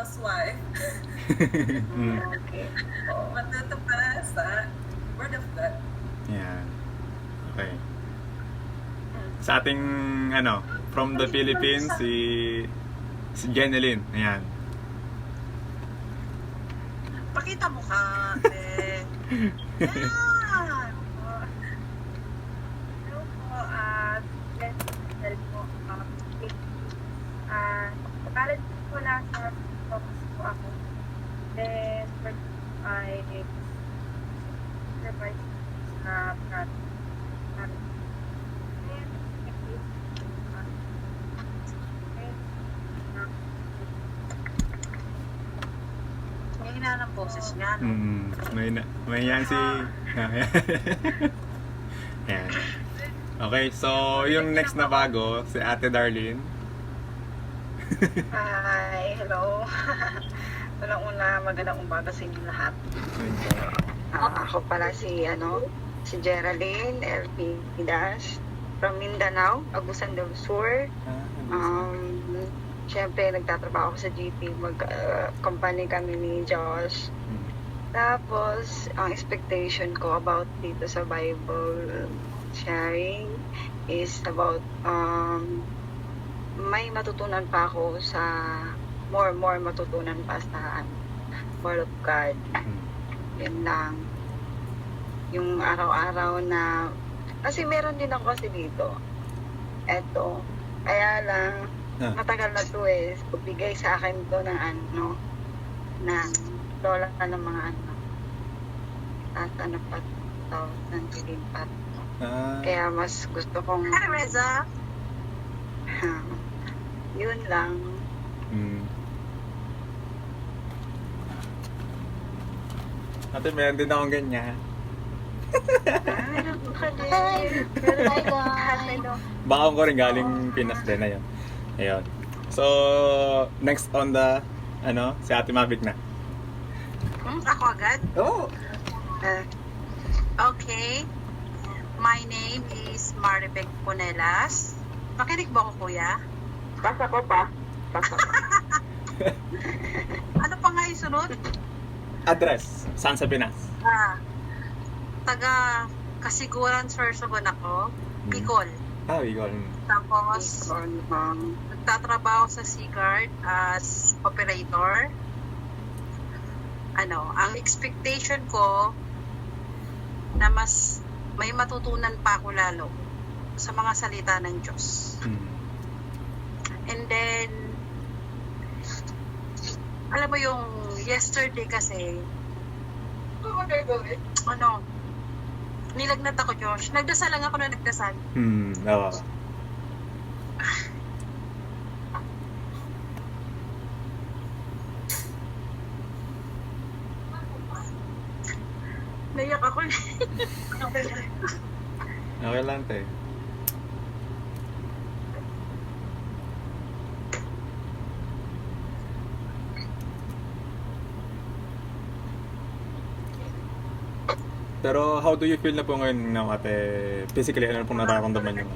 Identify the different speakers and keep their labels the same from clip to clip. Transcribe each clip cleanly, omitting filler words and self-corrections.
Speaker 1: housewife.
Speaker 2: Okay.
Speaker 1: Matuto pa sa Word of God.
Speaker 3: Yan. Okay. Sa ating, ano, from the Philippines, si Jeneline. Ayan.
Speaker 2: Pakita mo ka. Yan.
Speaker 4: Hello po, Jennifer po. College po na sa Thomas po ako. Then, first I supervise sa project.
Speaker 2: May hina ng boses niya, no?
Speaker 3: May yan si... Ayan. Okay, so yung next na bago, si Ate Darlene.
Speaker 2: Hi, hello. Unang-una, magandang umaga sa inyo lahat. Ako pala si Geraldine L. Pidas from Mindanao, Agusan del Sur. Siyempre, nagtatrabaho ako sa GP, company kami ni Josh. Tapos, ang expectation ko about dito sa Bible sharing is about may matutunan pa ako sa more matutunan pa sa Word of God. Yan lang. Yung araw-araw na kasi meron din ako kasi dito. Eto. Kaya lang matagal na to eh. Bigay sa akin to ng ng lola ng mga tata na pat ng tilipat. Kaya mas gusto kong Reza. Yun lang.
Speaker 3: Ate, meron din akong ganyan.
Speaker 2: Meron ka din.
Speaker 4: Hi guys!
Speaker 3: Baka ko rin galing Pinas din. Ayun. So, next on the, si Ate Mavic na.
Speaker 2: Ako agad?
Speaker 3: Oo.
Speaker 2: Okay. My name is Maribek Ponelas. Makinig ba ako, kuya?
Speaker 5: Basta ko pa.
Speaker 2: Ano pa nga isunod?
Speaker 3: Address. Saan sa Pinas?
Speaker 2: Taga Kasiguran, Sorsogon ako. Bicol.
Speaker 3: Bicol.
Speaker 2: Tapos, nagtatrabaho sa Seaguard as operator. Ang expectation ko na mas may matutunan pa ako lalo sa mga salita ng Diyos. And then, alam mo yung yesterday kasi, nilagnat ako, Josh. Nagdasal lang ako na nagdasal.
Speaker 3: Oo.
Speaker 2: Naiyak ako.
Speaker 3: Okay lang, te. Pero how do you feel na po ngayon, ate? Physically, ano pong nararamdaman niyo?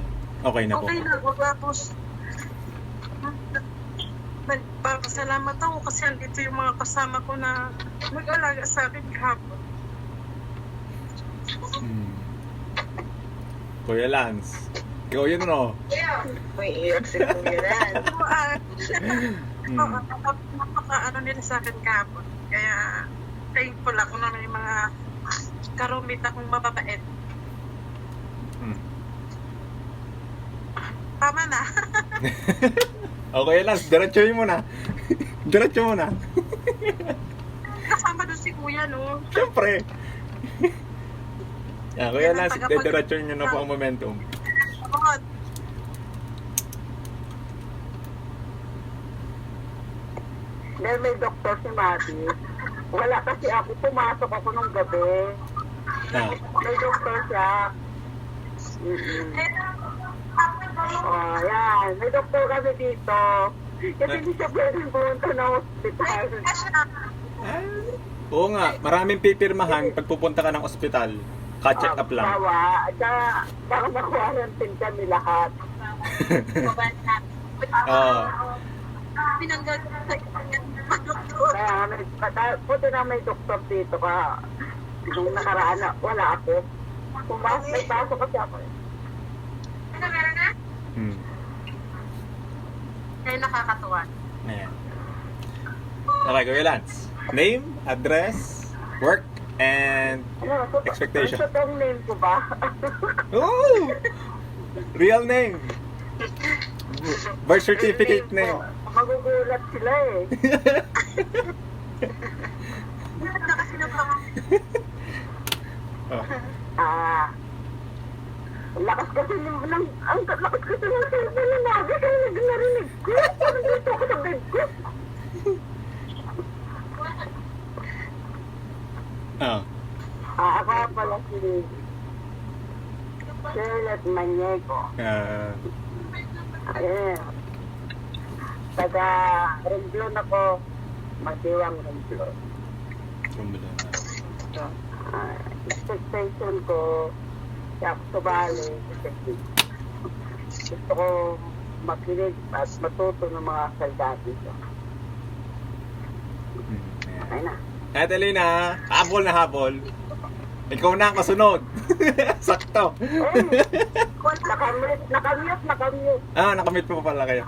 Speaker 3: Okay na po.
Speaker 2: Okay na ako. Tapos, nagpapasalamat ako kasi andito yung mga kasama ko na mag-alaga sa akin kahapon.
Speaker 3: Kuya Lance. Ikaw yun, no?
Speaker 5: May iyak si Kuya Lance.
Speaker 2: Napaka nila sa akin kahapon. Kaya, thankful ako na may mga karumit akong mababait. Tama na.
Speaker 3: Okay, Lance. Diretsuhin mo na. Diretso mo na.
Speaker 2: Kasama doon si Kuya, no?
Speaker 3: Siyempre. Kuya Lance, diretsuhin nyo na po ang momentum.
Speaker 5: Dahil may doktor si Mati. Wala kasi ako, pumasok ako nung gabi. May doktor siya. Yan. May doktor kami dito. Kasi hindi siya pwedeng pumunta ng hospital.
Speaker 3: Oo nga, maraming pipirmahan pag pupunta ka ng ospital. Ka-check up lang.
Speaker 5: Bawa. At baka ma-quarantine kami lahat.
Speaker 3: Oo.
Speaker 2: Pinanggagat
Speaker 5: Buti na may doktor dito ka. Nung nakaraan na, wala ako. May pasok kasi ako.
Speaker 1: Kaya nakakatuwa.
Speaker 3: Ayan. Okay, Kuya Lance. Name, address, work, and expectation.
Speaker 5: Ang totoong name ko ba?
Speaker 3: Oh! Real name. Birth certificate name.
Speaker 5: Magugulat sila eh.
Speaker 3: Oh.
Speaker 5: Lakas kasi ang lakas kasi ng cellphone na nabi kaya narinig ko. Parang dito ako sa bed ko.
Speaker 3: Oh.
Speaker 5: Ako pala si Charlotte Maniego. Ayan. Taga Remblon ako. Masiwang Remblon. Expectation ko sa Bali kasi gusto ko makinig at matuto ng mga saldado. Okay na.
Speaker 3: Catalina, habol na habol. Ikaw na ang kasunod. Sakto.
Speaker 5: Nakamute.
Speaker 3: Nakamit po pala kayo.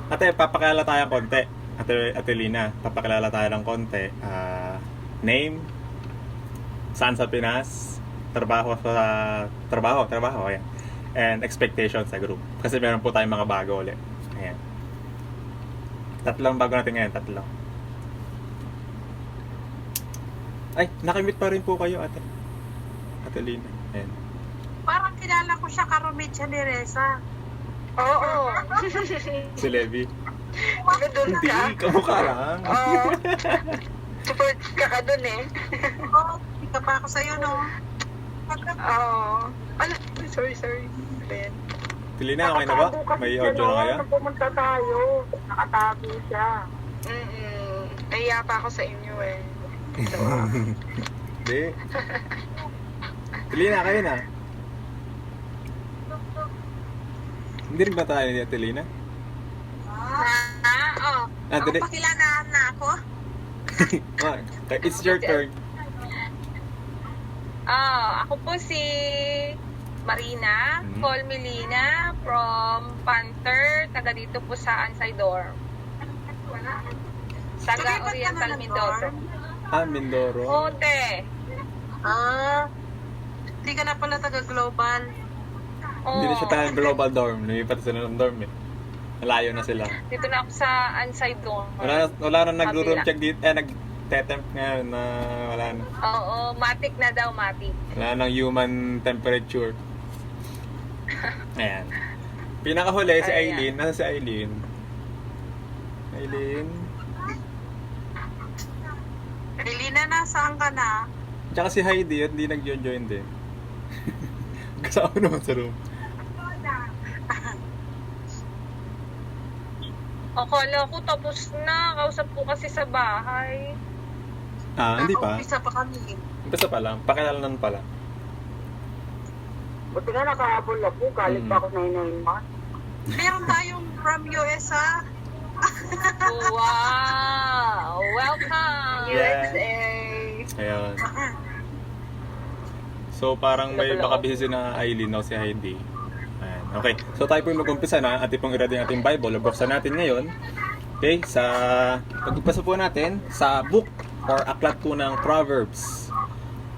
Speaker 3: Ate, papakilala tayo ng konti. Ate Lina, papakilala tayo ng konti. Name, saan sa Pinas, trabaho, ayan. And expectations sa group. Kasi meron po tayong mga bago ulit. Ayan. Tatlong bago natin ngayon, tatlo. Ay, nakimit pa rin po kayo, ate. Ate Lina. Ayan.
Speaker 1: Parang kilala ko siya karumit siya ni Reza.
Speaker 2: Oo.
Speaker 3: Si Levi.
Speaker 2: Diba doon
Speaker 3: Hindi,
Speaker 2: ka?
Speaker 3: kamukha lang.
Speaker 2: Oo. Support ka ka doon eh.
Speaker 1: Oo, hindi ka pa ako sa'yo, no?
Speaker 2: Oo. Ano? Sorry. Ben.
Speaker 3: Ate Lina, okay na ba? May audio na kaya?
Speaker 5: Pumunta tayo. Nakatago siya.
Speaker 2: Nahiya pa ako sa inyo eh.
Speaker 3: Hindi. Ate Lina, kayo na. Hindi rin ba tayo ni Ate Lina? Dali.
Speaker 1: Pakilala na ako?
Speaker 3: It's your turn.
Speaker 6: Ako po si Marina, call me Lina, from Panther, taga dito po sa Ansaydor. Taga Oriental Mindoro.
Speaker 3: Mindoro.
Speaker 6: Ote.
Speaker 1: Hindi ka na pala taga-global.
Speaker 3: Hindi na siya tayong global dorm. Lumipat sila ng dorm eh. Malayo na sila.
Speaker 6: Dito na ako sa Ansaydor.
Speaker 3: Wala na nagro-room check dito. Nag-temp ngayon na wala na.
Speaker 6: Oo, matik na daw, matik.
Speaker 3: Wala nang human temperature. Ayan. Pinakahuli si Aileen. Nasa si Aileen? Aileen?
Speaker 1: Lina, nasaan ka na?
Speaker 3: Tsaka si Heidi, hindi nag-join din. Kasama naman sa room.
Speaker 6: Akala ko tapos na. Kausap ko kasi sa bahay.
Speaker 3: Hindi pa.
Speaker 1: Umpisa pa kami.
Speaker 3: Umpisa pa lang. Pakilalanan pa lang.
Speaker 5: Buti nga nakahabol ako. Galit pa ako 9 months.
Speaker 1: Meron tayong from US, ha?
Speaker 6: Wow! Welcome!
Speaker 2: USA.
Speaker 3: Ayan. So parang may baka busy na Aileen o si Heidi. Ayan. Okay. So tayo po mag-umpisa na at ipong i-ready natin Bible. Buksan natin ngayon. Okay. Pag-umpisa po natin sa book or aklat po ng Proverbs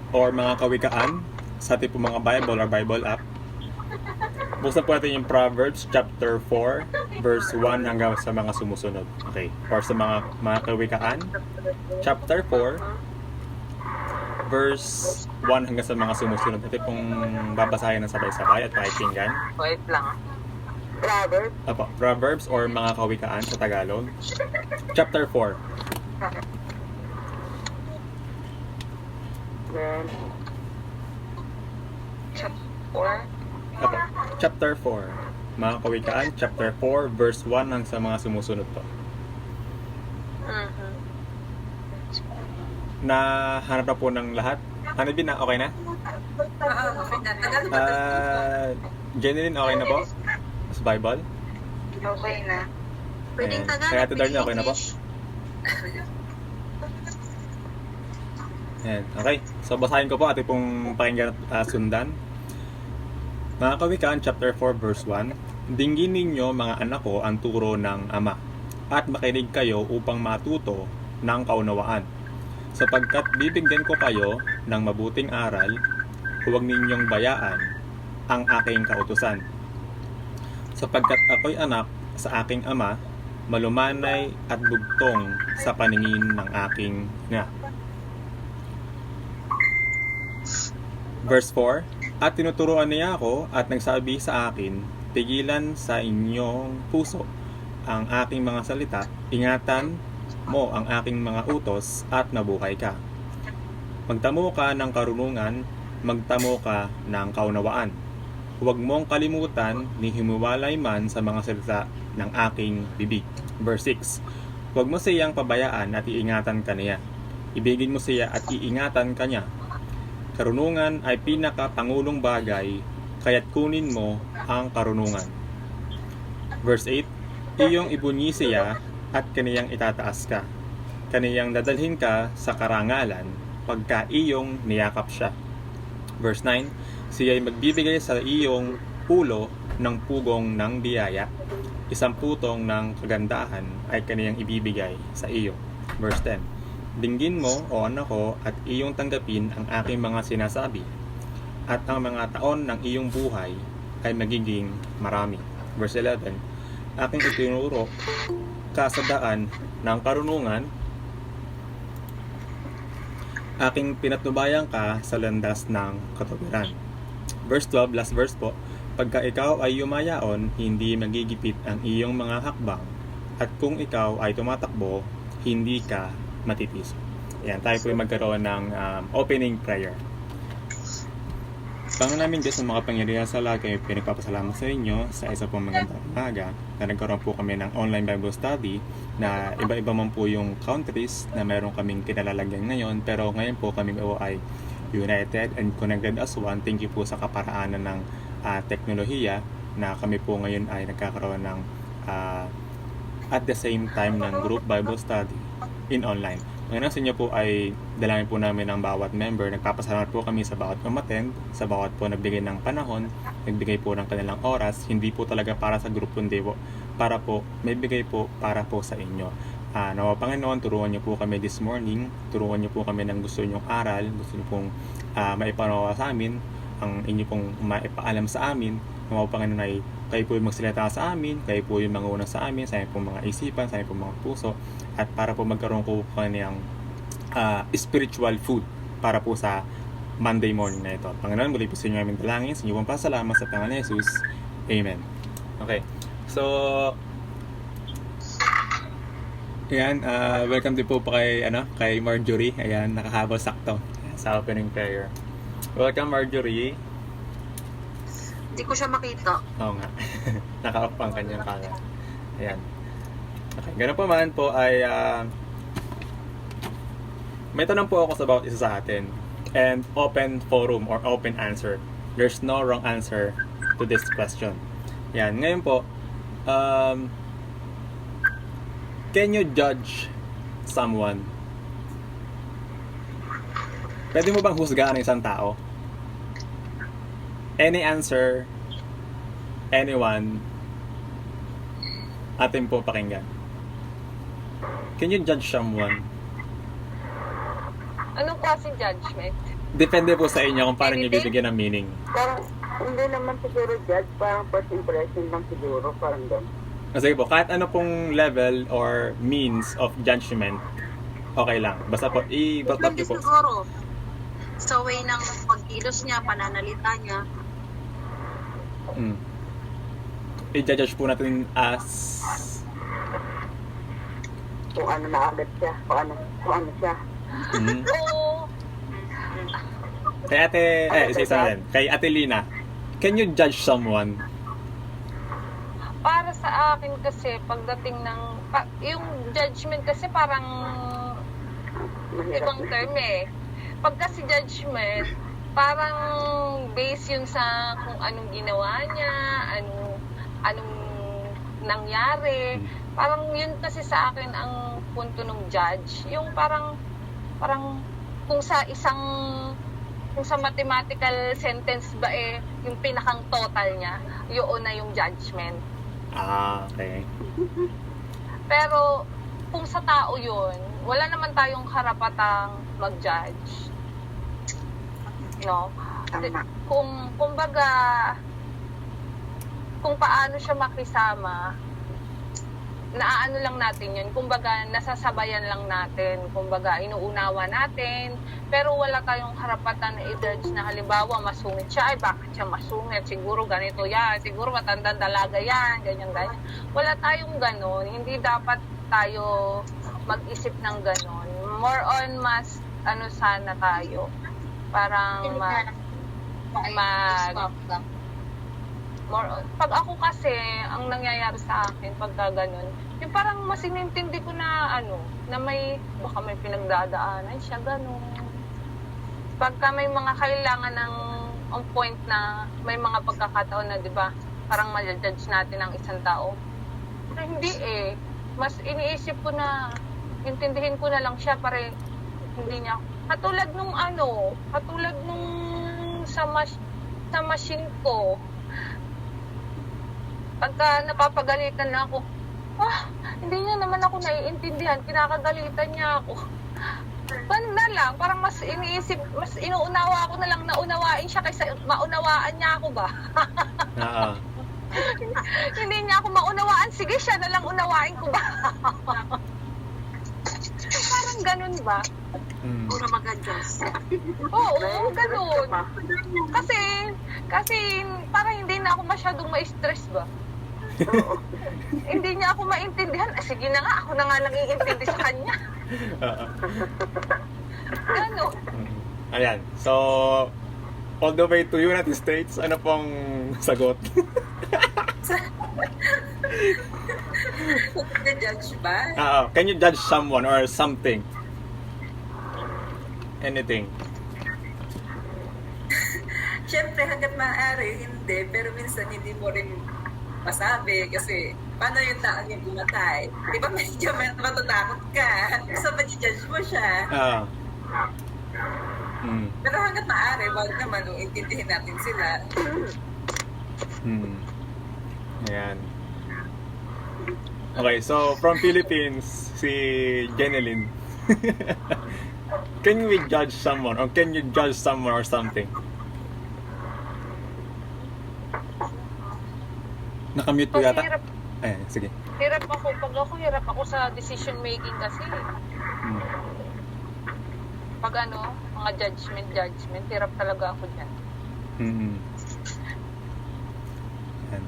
Speaker 3: or mga kawikaan sa ating po mga Bible or Bible app. Buksan po natin yung Proverbs chapter 4 verse 1 hanggang sa mga sumusunod. Okay. Or sa mga kawikaan. Chapter 4 verse 1 hanggang sa mga sumusunod. Ito pong babasahin ng sabay-sabay at pakikinggan.
Speaker 2: Wait lang.
Speaker 5: Robert.
Speaker 3: Proverbs or mga kawikaan sa Tagalog. Chapter 4.
Speaker 5: Then,
Speaker 3: Chapter 4. Mga kawikaan, chapter 4, verse 1 hanggang sa mga sumusunod po. Nahanap na po ng lahat. Hanapin na, okay na?
Speaker 1: Okay na. Tagal pa.
Speaker 3: Jeneline, okay na po? Sa Bible?
Speaker 2: Okay na.
Speaker 1: Pwedeng
Speaker 3: Ayan.
Speaker 1: Tagalog,
Speaker 3: Kaya Ate Darnie, okay na po? Ayan. Okay, so basahin ko po at pong pakinggan at sundan. Mga Kawikaan, chapter 4, verse 1. Dinggin ninyo, mga anak ko, ang turo ng Ama, at makinig kayo upang matuto ng kaunawaan. Sapagkat bibigyan ko kayo ng mabuting aral, huwag ninyong bayaan ang aking kautusan. Sapagkat ako'y anak sa aking Ama, malumanay at bugtong sa paningin ng aking ina. Verse 4, at tinuturuan niya ako at nagsabi sa akin, tigilan sa inyong puso ang aking mga salita, ingatan mo ang aking mga utos at mabuhay ka. Magtamo ka ng karunungan, magtamo ka ng kaunawaan. Huwag mong kalimutan ni himiwalay man sa mga salita ng aking bibig. Verse 6, huwag mo siyang pabayaan at iingatan ka niya. Ibigin mo siya at iingatan ka niya. Karunungan ay pinakapangulong bagay, kaya't kunin mo ang karunungan. Verse 8, iyong ibunyi siya at kaniyang itataas ka. Kaniyang dadalhin ka sa karangalan pagka iyong niyakap siya. Verse 9, siya ay magbibigay sa iyong ulo ng pugong ng biyaya. Isang putong ng kagandahan ay kaniyang ibibigay sa iyo. Verse 10, dinggin mo, o anak ko, at iyong tanggapin ang aking mga sinasabi, at ang mga taon ng iyong buhay ay magiging marami. Verse 11, aking itinuro ka sa daan ng karunungan, aking pinatnubayan ka sa landas ng katuwiran. Verse 12, last verse po, pagka ikaw ay yumayaon, hindi magigipit ang iyong mga hakbang, at kung ikaw ay tumatakbo, hindi ka matitiso. Ayan, tayo po magkaroon ng opening prayer. Panginoon namin Diyos, ng mga pangyarihan sa lahat, kami pinagpapasalamat sa inyo sa isa pong magandang umaga na nagkaroon po kami ng online Bible study na iba-iba man po yung countries na meron kaming kinalalagyan ngayon, pero ngayon po kami po ay united and connected as one. Thank you po sa kaparaanan ng teknolohiya na kami po ngayon ay nagkakaroon ng at the same time ng group Bible study in online. Ngayon sa inyo po ay dalangin po namin ng bawat member. Nagpapasalamat po kami sa bawat umattend, sa bawat po nagbigay ng panahon, nagbigay po ng kanilang oras. Hindi po talaga para sa group, kundi po para po, may bigay po para po sa inyo. Nawa Panginoon, turuan niyo po kami this morning. Turuan niyo po kami ng gusto niyong aral, gusto niyo pong maipanawa sa amin, ang inyo pong maipaalam sa amin. Nawa Panginoon ay kayo po yung magsalita sa amin, kayo po yung manguna sa amin, sa aming pong mga isipan, sa aming pong mga puso, at para po magkaroon ko kanyang spiritual food para po sa Monday morning na ito. Panginoon, muli po sa inyo aming dalangin, sa inyo pong pasalamat sa Panginoon Jesus. Amen. Okay, so ayan, welcome din po pa kay Marjorie. Ayan, nakahabol sakto sa opening prayer. Welcome Marjorie.
Speaker 2: Hindi ko siya makita.
Speaker 3: Oo nga. Naka-off ang kanyang camera. Ayan. Okay, ganun po man po ay may tanong po ako sa bawat isa sa atin. And open forum or open answer. There's no wrong answer to this question. Yan. Ngayon po, can you judge someone? Pwede mo bang husgahan ng isang tao? Any answer, anyone, atin po pakinggan. Can you judge someone?
Speaker 6: Anong klaseng judgment?
Speaker 3: Depende po sa inyo kung paano nyo bibigyan ng meaning.
Speaker 5: Parang, hindi naman siguro judge, parang first impression lang siguro, parang doon.
Speaker 3: Sige po, kahit ano pong level or means of judgment, okay lang. Basta po, i-back
Speaker 2: Depende
Speaker 3: po.
Speaker 2: siguro sa way ng pagkilos niya, pananalita niya.
Speaker 3: I-judge po natin as
Speaker 5: Kung ano na agad siya, kung ano siya.
Speaker 6: Oo.
Speaker 3: kay ate, isa rin. Kay Ate Lina, can you judge someone?
Speaker 6: Para sa akin kasi, pagdating ng... yung judgment kasi parang
Speaker 5: Mahirap
Speaker 6: ibang
Speaker 5: na.
Speaker 6: term eh. Pag kasi judgment, parang based yun sa kung anong ginawa niya, anong nangyari. Parang yun kasi sa akin ang punto ng judge. Yung parang kung sa mathematical sentence ba yung pinakang total niya, yun na yung judgment.
Speaker 3: Okay.
Speaker 6: Pero kung sa tao yun, wala naman tayong karapatang mag-judge. No?
Speaker 2: Tama.
Speaker 6: Kumbaga, kung paano siya makisama, naaano lang natin yun. Kumbaga, nasasabayan lang natin. Kumbaga, inuunawa natin. Pero wala tayong karapatan na i-judge na halimbawa, masungit siya. Ay, bakit siya masungit? Siguro ganito yan. Siguro matandang dalaga yan. Ganyan. Wala tayong ganon. Hindi dapat tayo mag-isip ng ganon. More on mas, sana tayo. Parang pag ako kasi, ang nangyayari sa akin pagka ganun, yung parang mas inintindi ko na na baka may pinagdadaanan siya, ganun. Pagka may mga kailangan ng on point na may mga pagkakataon na, di ba, parang ma-judge natin ang isang tao. Pero hindi mas iniisip ko na, intindihin ko na lang siya para hindi niya, katulad nung sa machine ko, pagka napapagalitan na ako, hindi niya naman ako naiintindihan, kinakagalitan niya ako. Banda lang, parang mas iniisip, mas inuunawa ako na lang na unawain siya kaysa maunawaan niya ako ba? Hindi niya ako maunawaan, sige siya na lang unawain ko ba? Parang ganun ba?
Speaker 5: Puro mag-adjust.
Speaker 6: Oo, ganun. Kasi parang hindi na ako masyadong ma-stress ba? Hindi niya ako maintindihan. Sige na nga, ako na nga nang-iintindi sa kanya. Gano'n.
Speaker 3: Ayan. So, all the way to United States, ano pong sagot?
Speaker 1: Na-judge ba?
Speaker 3: Can you judge someone or something? Anything?
Speaker 1: Siyempre, hanggat maaari, hindi. Pero minsan, hindi mo rin masabi kasi paano yung tao yung bumatay? Di ba medyo matatakot ka? So, ma-judge mo siya. Pero hanggat maaari, wag naman intindihin natin sila.
Speaker 3: Ayan. Okay, so from Philippines, si Jenelyn. Can we judge someone or can you judge someone or something? Nakamute po
Speaker 6: Kasi
Speaker 3: yata? Ayan, sige.
Speaker 6: hirap ako sa decision making kasi. Pag mga judgment, hirap talaga ako dyan.
Speaker 3: Ayan.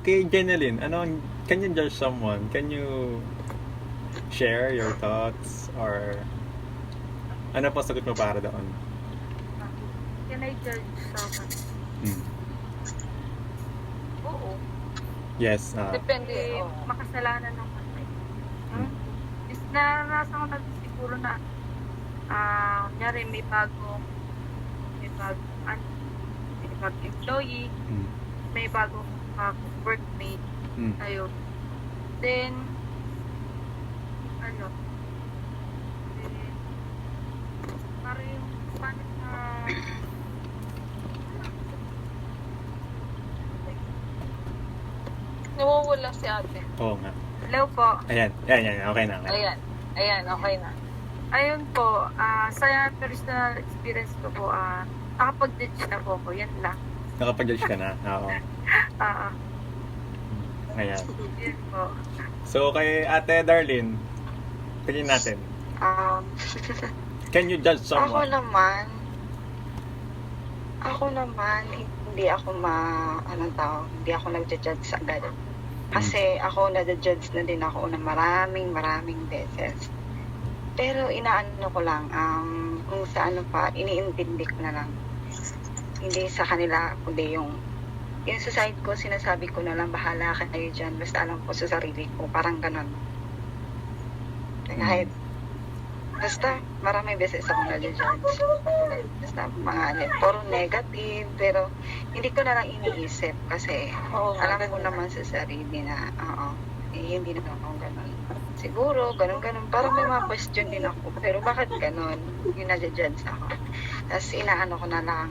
Speaker 3: Kay Jenelyn, can you judge someone? Can you share your thoughts or ano pa sagot mo para doon?
Speaker 4: Can I judge someone?
Speaker 6: Oo.
Speaker 3: Yes.
Speaker 6: Depende.
Speaker 4: Makasalanan ng patay. Naranasan ko na siguro na kunyari may bagong employee, may bagong workmate tayo. Then parang yung paano sa
Speaker 6: Nawawala si ate.
Speaker 3: Oo nga.
Speaker 4: hello po.
Speaker 3: Ayan, okay na.
Speaker 6: Ayan, okay na.
Speaker 4: Ayun po, sa personal experience ko po, nakapag-judge na po ako, yan lang.
Speaker 3: Nakapag-judge ka na? Oo. Ayan.
Speaker 4: Yun po.
Speaker 3: So, kay Ate Darlene, tingin natin. Can you judge someone?
Speaker 2: Ako naman, hindi ako hindi ako nag-judge sa agad. Kasi ako na-judge na din ako ng maraming beses. Pero inaano ko lang, kung sa iniintindi ko na lang. Hindi sa kanila, kundi yung sa side ko, sinasabi ko na lang, bahala kayo dyan. Basta alam ko sa sarili ko, parang ganon. Kahit, basta marami beses ako na-judge. Basta puro negative, pero hindi ko na lang iniisip kasi alam ko naman sa sarili na, hindi naman ako ganun. Siguro, ganun. Parang may mga question din ako. Pero bakit ganun? Yung nadya-judge ako. Tapos inaano ko na lang,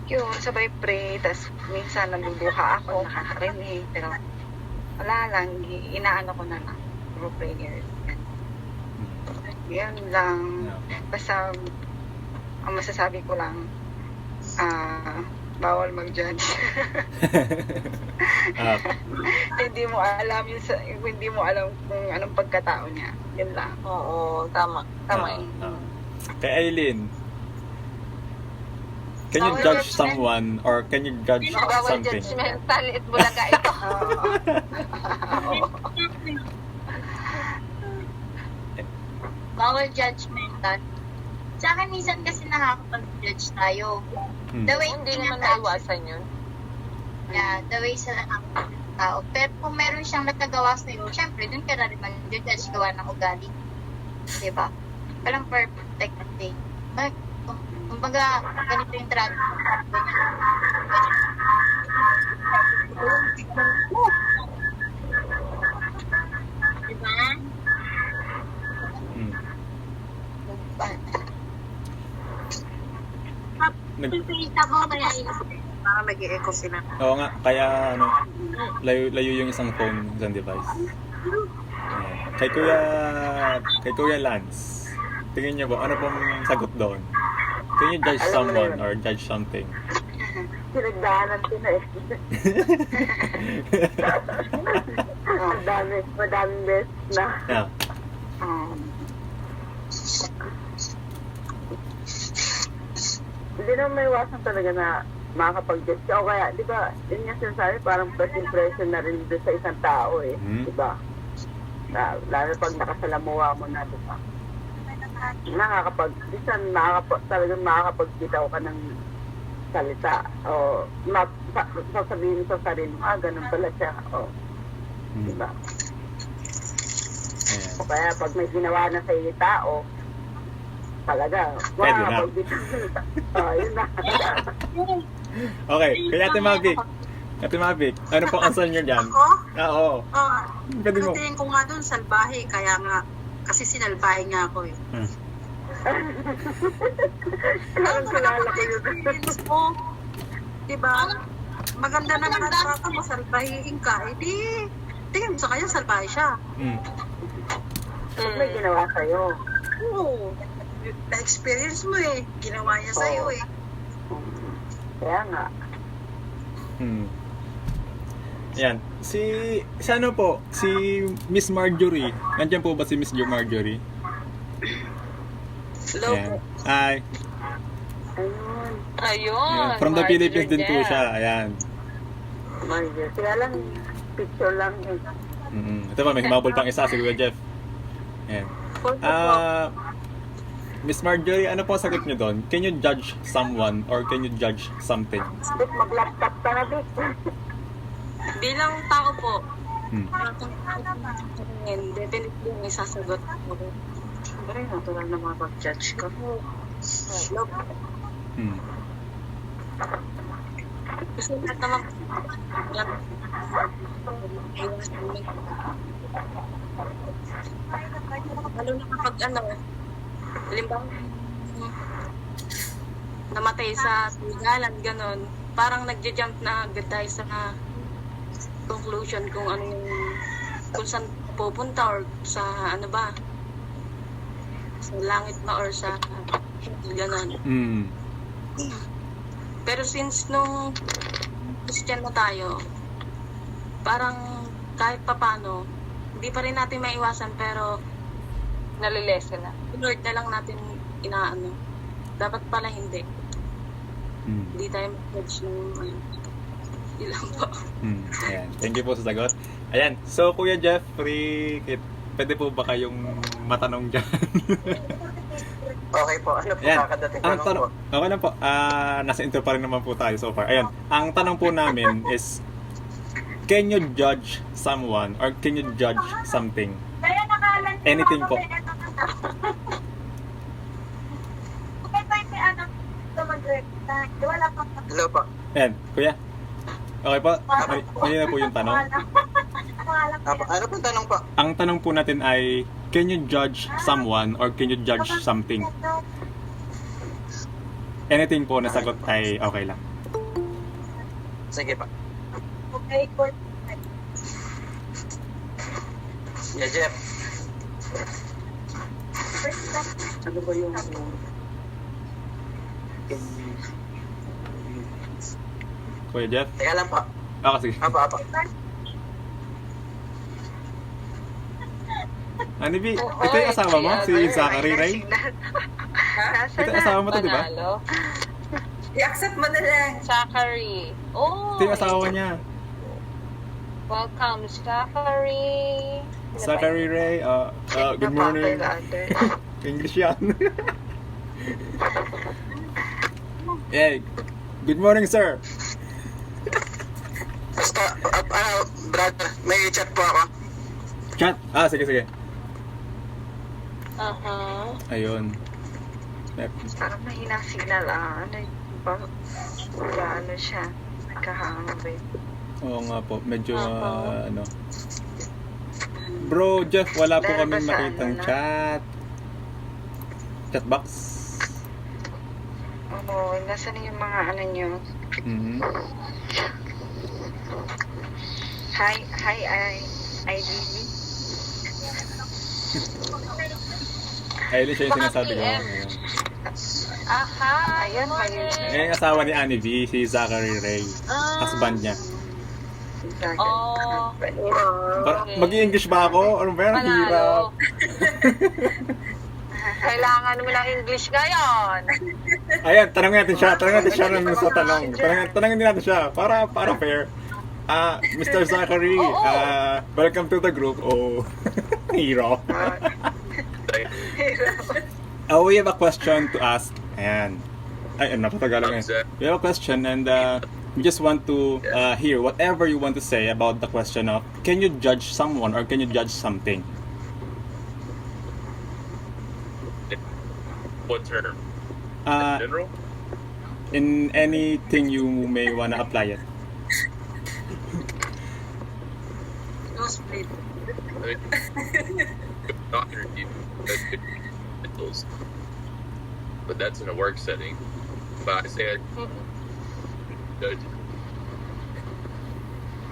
Speaker 2: yun, sabay pray. Tapos minsan naluluha ako, nakakarinig. Pero wala lang, inaano ko na lang. Through prayers. Yan lang. Basta, ang masasabi ko lang, bawal mag-judge.
Speaker 3: Ah,
Speaker 2: Hindi mo alam hindi mo alam kung anong pagkatao niya. Yun lang.
Speaker 6: Oo, tama. Tama yun.
Speaker 3: Kay Aileen, can you
Speaker 6: Bawal
Speaker 3: judge
Speaker 6: judgment.
Speaker 3: someone or can you judge
Speaker 6: Bawal
Speaker 3: something?
Speaker 6: judgmental at bulaga ito.
Speaker 7: Bawal judgmental. Sa akin, minsan kasi nakakapag-judge tayo. The way
Speaker 6: Hindi naman
Speaker 7: tinatawag
Speaker 6: maiwasan yun.
Speaker 7: niya, the way sa tao. Pero kung meron siyang nagkagawa sa'yo, syempre, dun ka na rin mag-judge gawa ng ugali. Diba? Walang perfect day. Kumbaga, ganito yung trato. Diba?
Speaker 3: Hmm. Nag-
Speaker 7: Pipilita ko kaya
Speaker 2: Parang nag-i-echo sila.
Speaker 3: Oo nga, kaya ano, layo yung isang phone, isang device. Ayan. Kay Kuya Lance, tingin niyo ba, ano pong sagot doon? Can you judge
Speaker 5: Alam mo na
Speaker 3: someone
Speaker 5: yun.
Speaker 3: or judge something?
Speaker 5: Pinagdaanan ko na eh. Madaming beses na.
Speaker 3: Yeah.
Speaker 5: Hindi naman may iwasan talaga na makakapag-judge ka. O kaya, di ba, yun yung sinasabi, parang first impression na rin doon sa isang tao eh.
Speaker 3: Mhm.
Speaker 5: Di ba? Lalo pag nakasalamuha mo na, di ba? Talagang makakapag-bitaw ka ng salita. O sasabihin sa sarili mo, ganun pala siya. O,
Speaker 3: Hmm.
Speaker 5: di ba?
Speaker 3: Ayan.
Speaker 5: O kaya pag may ginawa na sa iyo tao, talaga,
Speaker 3: Pwede na.
Speaker 5: Yun na.
Speaker 3: Okay, kaya Ate Mavic. Ate Mavic, ano pong answer niyo dyan?
Speaker 8: Ako?
Speaker 3: Oo. Pwede mo.
Speaker 8: Tingin ko nga doon, salbahe. Kaya nga, kasi sinalbahe nga ako eh.
Speaker 3: Hmm.
Speaker 5: Parang kilala ko yun.
Speaker 8: Experience mo. Diba? Maganda naman ang trato mo, salbahiin ka. Eh di, tingin mo sa kanya, salbahe siya.
Speaker 3: Hmm.
Speaker 5: Pag may ginawa sa'yo.
Speaker 8: Oo. Na-experience mo eh. Ginawa niya sa'yo eh.
Speaker 5: Kaya nga.
Speaker 3: Hmm. Yan. Si ano po? Si Miss Marjorie. Nandiyan po ba si Miss Marjorie?
Speaker 1: Hello
Speaker 3: Ayan.
Speaker 1: po.
Speaker 3: Ay,
Speaker 5: Ayun.
Speaker 6: Ayun.
Speaker 3: ayan. From the
Speaker 6: Marjorie
Speaker 3: Philippines din po
Speaker 6: Jeff.
Speaker 3: siya. Ayan.
Speaker 5: Marjorie. Kaya lang, picture lang eh.
Speaker 3: Ito pa, may humabol pang isa si Kuya Jeff. Ayan. Miss Marjorie, ano po ang sagot niyo doon? Can you judge someone or can you judge something?
Speaker 5: Bit, mag-laptop ka na, Bit.
Speaker 8: Bilang tao po,
Speaker 3: Hmm.
Speaker 8: definitely may sasagot ko.
Speaker 2: Siyempre, natural na mapag-judge ka.
Speaker 3: Hmm.
Speaker 8: Kasi lahat naman, lalo na kapag halimbawa, namatay sa tigalan, ganon, parang nagja-jump na agad tayo sa conclusion kung ano yung, kung saan pupunta or sa ano ba, sa langit ba or sa ganon.
Speaker 3: Hmm.
Speaker 8: Pero since nung Christian na tayo, parang kahit papano, hindi pa rin natin maiwasan pero
Speaker 6: Nalilesen na.
Speaker 8: Lord na lang natin inaano. Dapat pala hindi.
Speaker 3: Hmm.
Speaker 8: Hindi tayo mag-judge ng ilang po.
Speaker 3: Ayan. Thank you po sa sagot. Ayan. So, Kuya Jeffrey, pwede po ba kayong matanong dyan?
Speaker 9: Okay po, ano po
Speaker 3: Ayan.
Speaker 9: kakadating
Speaker 3: Ang
Speaker 9: tanong
Speaker 3: tanong,
Speaker 9: po?
Speaker 3: okay lang po. Nasa intro pa rin naman po tayo so far. Ayan. Ang tanong po namin is, can you judge someone or can you judge something? Anything po.
Speaker 9: Hello po.
Speaker 3: Ayan. Kuya. Okay po? Hindi na po yung tanong.
Speaker 9: Ano po tanong po?
Speaker 3: Ang tanong po natin ay, can you judge someone or can you judge something? Anything po na sagot ay okay lang.
Speaker 9: Sige pa.
Speaker 7: Okay, court.
Speaker 9: Yeah, Jeff. Ano ba yung...
Speaker 3: Kuya Jeff?
Speaker 9: Teka lang po.
Speaker 3: Sige.
Speaker 9: Apa.
Speaker 3: Ano, B? Ito yung asawa mo? Si Zachary Ray? Ito yung asawa mo to, di ba?
Speaker 6: Panalo.
Speaker 1: I-accept mo na lang.
Speaker 6: Zachary. Oh,
Speaker 3: Ito yung asawa niya.
Speaker 6: welcome, Zachary.
Speaker 3: Zachary Ray, good morning. English yan. Hey, good morning, sir.
Speaker 9: Basta, brother, may chat po ako.
Speaker 3: Chat? Sige.
Speaker 6: Uh-huh.
Speaker 3: Ayun.
Speaker 2: Parang mahina signal, ano siya, nagkahangabay.
Speaker 3: Oo nga po, medyo ano. Bro, Jeff, wala po
Speaker 2: Dahil
Speaker 3: kami
Speaker 2: ba sa
Speaker 3: makitang
Speaker 2: ano na?
Speaker 3: chat. Chatbox.
Speaker 2: Oo, nasa na yung mga ano nyo?
Speaker 3: Mhm.
Speaker 2: Hi, IDV.
Speaker 3: Ayun siya yung sinasabi ko.
Speaker 6: PM. Aha,
Speaker 2: Ayan, may
Speaker 3: Eh, yung asawa ni Annie V, si Zachary Ray. Husband niya.
Speaker 6: Oh.
Speaker 3: Mag-i-English ba ako? Ano ba yan? Ang hirap.
Speaker 6: Panalo. Kailangan mo ng English ngayon.
Speaker 3: Ayan, tanongin natin siya ng sa tanong. Tanongin din natin siya para fair. Mr. Zachary, welcome to the group. Oh, hero. We have a question to ask. Ayan. Ay, napatagalog eh. We have a question and we just want to hear whatever you want to say about the question of, can you judge someone or can you judge something?
Speaker 10: What term?
Speaker 3: Uh,
Speaker 10: General?
Speaker 3: in anything you may wanna apply it.
Speaker 1: No split.
Speaker 10: I mean, not interview, that's good mentals. But that's in a work setting. But I say I judge.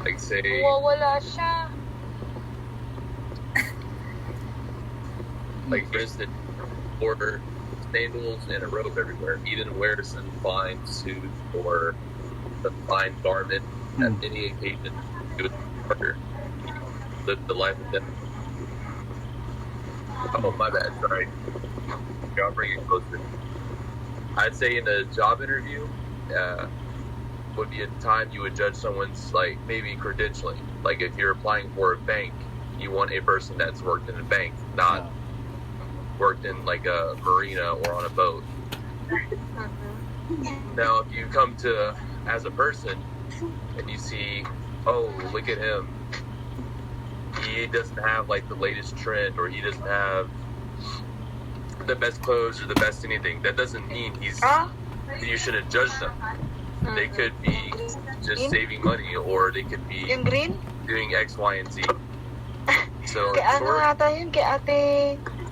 Speaker 10: Like say,
Speaker 6: Wala siya.
Speaker 10: like for instance, order sandals and a robe everywhere. He didn't wear some fine suit or some fine garment at any occasion. He was harder. He lived the life of death. Oh, my bad. Sorry. Here, I'll bring it closer. I'd say in a job interview, would be a time you would judge someone's, like, maybe credentialing. Like, if you're applying for a bank, you want a person that's worked in a bank, not worked in, like, a marina or on a boat. Now, if you come to, as a person, and you see, oh, look at him. He doesn't have, like, the latest trend, or he doesn't have the best clothes or the best anything. That doesn't mean you shouldn't judge them. They could be just saving money, or they could be
Speaker 2: Yung green?
Speaker 10: doing X, Y, and Z. So,
Speaker 2: Kay ano
Speaker 10: short,
Speaker 2: ata yun? Kay Ate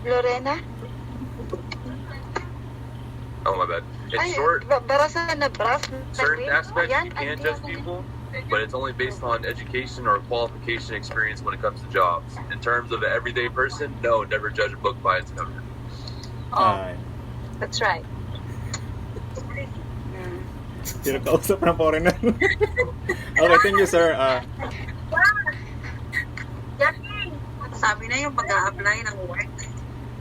Speaker 2: Lorena?
Speaker 10: oh my bad. In
Speaker 2: Ay,
Speaker 10: short,
Speaker 2: barasan na brass na
Speaker 10: certain
Speaker 2: green?
Speaker 10: aspects
Speaker 2: Ayan,
Speaker 10: you can
Speaker 2: ay,
Speaker 10: judge
Speaker 2: ayan.
Speaker 10: people, but it's only based on education or qualification experience when it comes to jobs. In terms of an everyday person, no, never judge a book by its cover.
Speaker 3: Ay.
Speaker 6: That's right.
Speaker 3: Sino kausap ng foreigner? Okay, thank you, sir.
Speaker 8: Sabi na yung pag-a-apply ng work.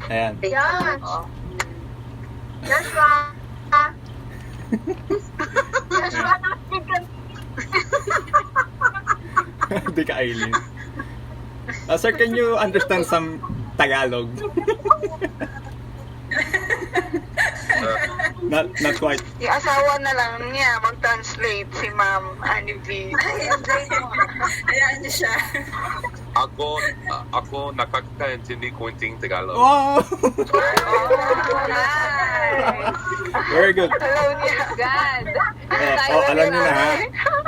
Speaker 3: Ayan.
Speaker 7: Yes.
Speaker 8: Oo.
Speaker 7: Joshua. Joshua,
Speaker 3: Hindi ka Aileen. Sir, can you understand some Tagalog? Not quite.
Speaker 2: Yung asawa na lang niya mag-translate si Ma'am Annie V.
Speaker 1: Ayan niyo siya.
Speaker 10: Ako nakakaintindi konting Tagalog.
Speaker 3: Oh! Very good.
Speaker 2: Hello niya.
Speaker 6: God.
Speaker 3: Alam niyo na ha.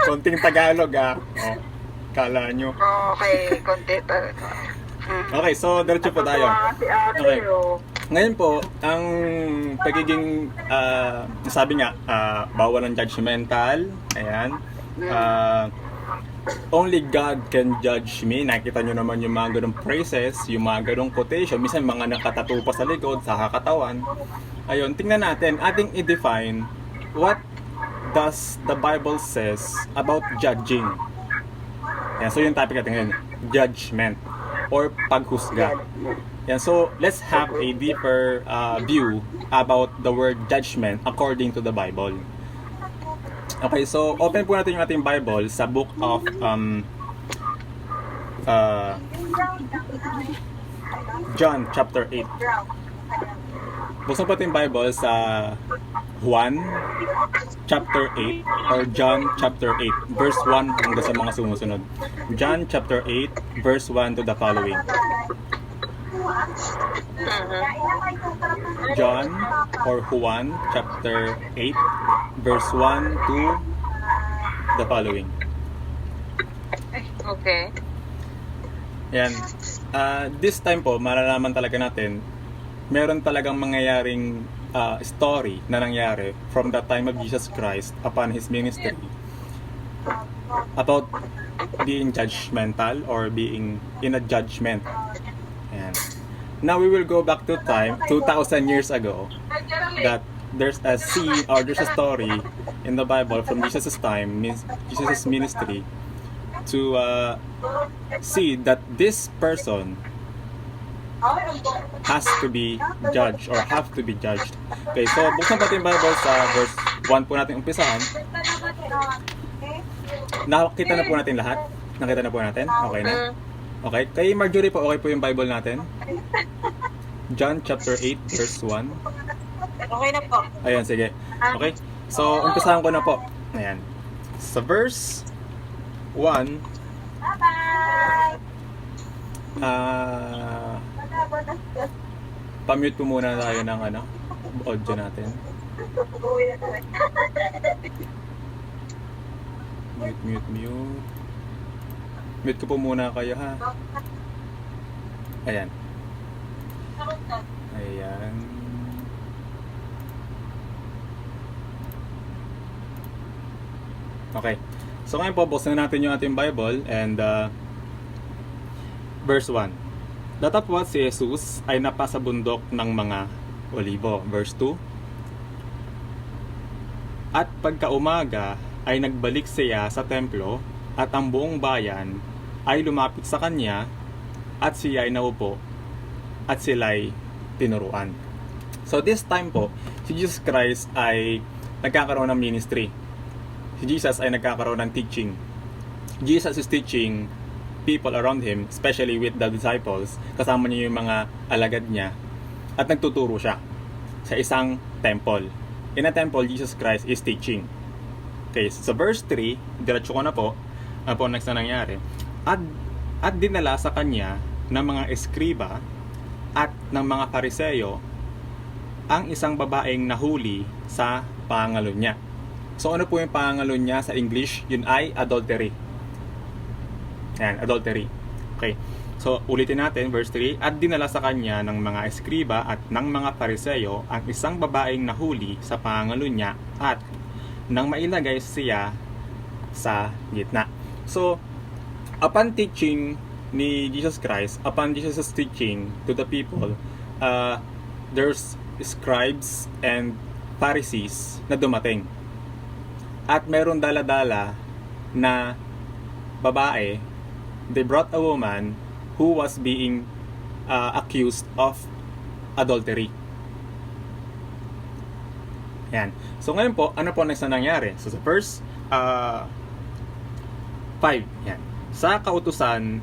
Speaker 3: Konting Tagalog Oh. Kala nyo.
Speaker 2: Okay, konti talaga.
Speaker 3: Okay, so diretso po tayo.
Speaker 5: Si ate,
Speaker 3: Okay.
Speaker 5: oh.
Speaker 3: Ngayon po, ang pagiging, sabi nga, bawal ng judgmental. Ayan. Only God can judge me. Nakita nyo naman yung mga ganong phrases, yung mga ganong quotation. Minsan mga nakatato pa sa likod, sa kakatawan. Ayun, tingnan natin, ating i-define what does the Bible says about judging. Yan, so yung topic natin ngayon, judgment or paghusga. Yan, so let's have a deeper view about the word judgment according to the Bible. Okay, so open po natin yung ating Bible sa book of John chapter 8. Buksan po ating Bible sa Juan chapter 8 or John chapter 8 verse 1 hanggang sa mga sumusunod. John chapter 8 verse 1 to the following. John or Juan chapter 8 verse 1 to the following.
Speaker 6: Okay.
Speaker 3: Yan. This time po, malalaman talaga natin, meron talagang mangyayaring story na nangyari from the time of Jesus Christ upon His ministry about being judgmental or being in a judgment. Yan. Now we will go back to time 2,000 years ago that there's a scene or there's a story in the Bible from Jesus' time, Jesus' ministry, to see that this person has to be judged or have to be judged. Okay, so buksan pa yung Bible sa verse 1 po natin umpisahan. Nakita na po natin lahat? Nakita na po natin? Okay na? Okay, kay Marjorie po, okay po yung Bible natin? John chapter 8 verse 1.
Speaker 8: Okay na po.
Speaker 3: Ayan, sige. Okay, so umpisahan ko na po. Ayan. Sa verse 1, pa-mute po muna tayo ng audio natin. Mute. Mute ko po muna kayo, ha. Ayan. Okay. So ngayon po, buksan natin yung ating Bible and verse 1. Datapwat si Jesus ay napasa bundok ng mga olibo. Verse 2. At pagkaumaga ay nagbalik siya sa templo at ang buong bayan ay lumapit sa kanya at siya ay naupo at sila'y tinuruan. So this time po, si Jesus Christ ay nagkakaroon ng ministry. Si Jesus ay nagkakaroon ng teaching. Jesus is teaching people around him, especially with the disciples. Kasama niya yung mga alagad niya. At nagtuturo siya sa isang temple. In a temple, Jesus Christ is teaching. Okay, so verse 3, diretso ko na po. Ano po next na nangyari? At dinala sa kanya ng mga eskriba at ng mga pariseyo ang isang babaeng nahuli sa pangalo niya. So ano po yung pangalo niya sa English? Yun ay adultery. Ayan, adultery. Okay. So ulitin natin, verse 3. At dinala sa kanya ng mga eskriba at ng mga pariseyo ang isang babaeng nahuli sa pangalo niya at nang mailagay siya sa gitna. So upon teaching ni Jesus Christ, upon Jesus' teaching to the people, there's scribes and Pharisees na dumating. At meron dala-dala na babae. They brought a woman who was being accused of adultery. Yan. So ngayon po, ano po next na nangyari? So sa verse 5, yan. Sa kautusan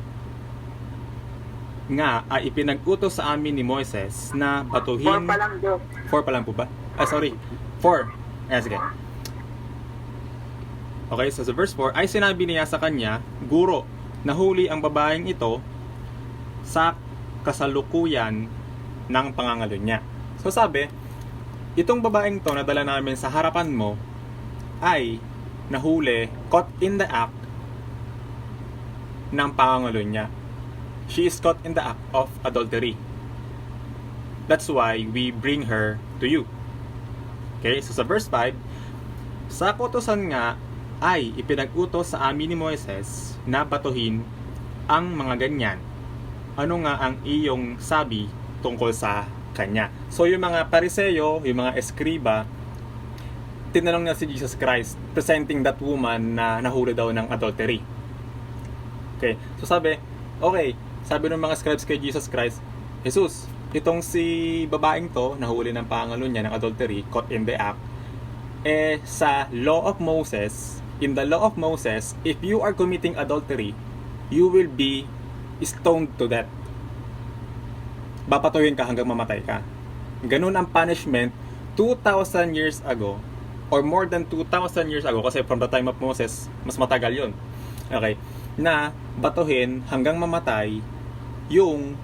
Speaker 3: nga ay ipinag-utos sa amin ni Moises na batuhin...
Speaker 5: 4 pa lang, Diyos.
Speaker 3: 4 pa lang po ba? Sorry. 4. Ayan, sige. Okay, so sa verse 4, ay sinabi niya sa kanya, Guro, nahuli ang babaeng ito sa kasalukuyan ng pangangalo niya. So sabi, itong babaeng to na dala namin sa harapan mo ay nahuli, caught in the act ng pangangalo niya. She is caught in the act of adultery. That's why we bring her to you. Okay, so sa verse 5, sa kautusan nga ay ipinag-utos sa amin ni Moises na batuhin ang mga ganyan. Ano nga ang iyong sabi tungkol sa kanya? So yung mga Pariseyo, yung mga Eskriba, tinanong na si Jesus Christ, presenting that woman na nahuli daw ng adultery. Okay, so sabi ng mga scribes kay Jesus Christ, Jesus, itong si babaeng to, nahuli ng pangalo niya ng adultery, caught in the act, sa law of Moses, in the law of Moses, if you are committing adultery, you will be stoned to death. Babatuhin ka hanggang mamatay ka. Ganun ang punishment 2,000 years ago, or more than 2,000 years ago, kasi from the time of Moses, mas matagal yun. Okay, na batuhin hanggang mamatay yung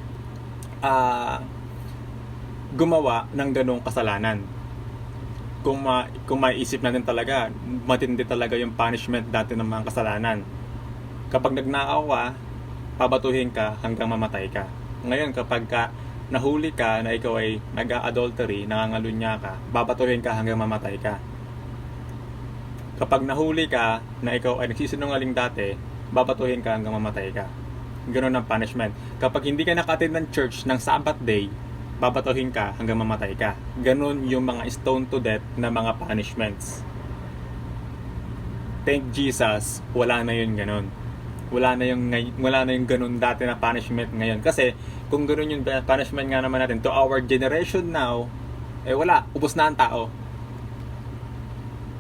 Speaker 3: gumawa ng ganong kasalanan. Kung maiisip natin talaga, matindi talaga yung punishment dati ng mga kasalanan. Kapag nagnakaw ka, pabatuhin ka hanggang mamatay ka. Ngayon, kapag nahuli ka na ikaw ay nag-adultery, nangangalunya ka, babatuhin ka hanggang mamatay ka. Kapag nahuli ka na ikaw ay nagsisinungaling dati, babatuhin ka hanggang mamatay ka. Ganun ang punishment. Kapag hindi ka naka-attend ng church ng Sabbath day, babatuhin ka hanggang mamatay ka. Ganun yung mga stone to death na mga punishments. Thank Jesus, wala na yun ganun. Wala na yung ganun dati na punishment ngayon. Kasi kung ganun yung punishment nga naman natin to our generation now, wala, ubos na ang tao.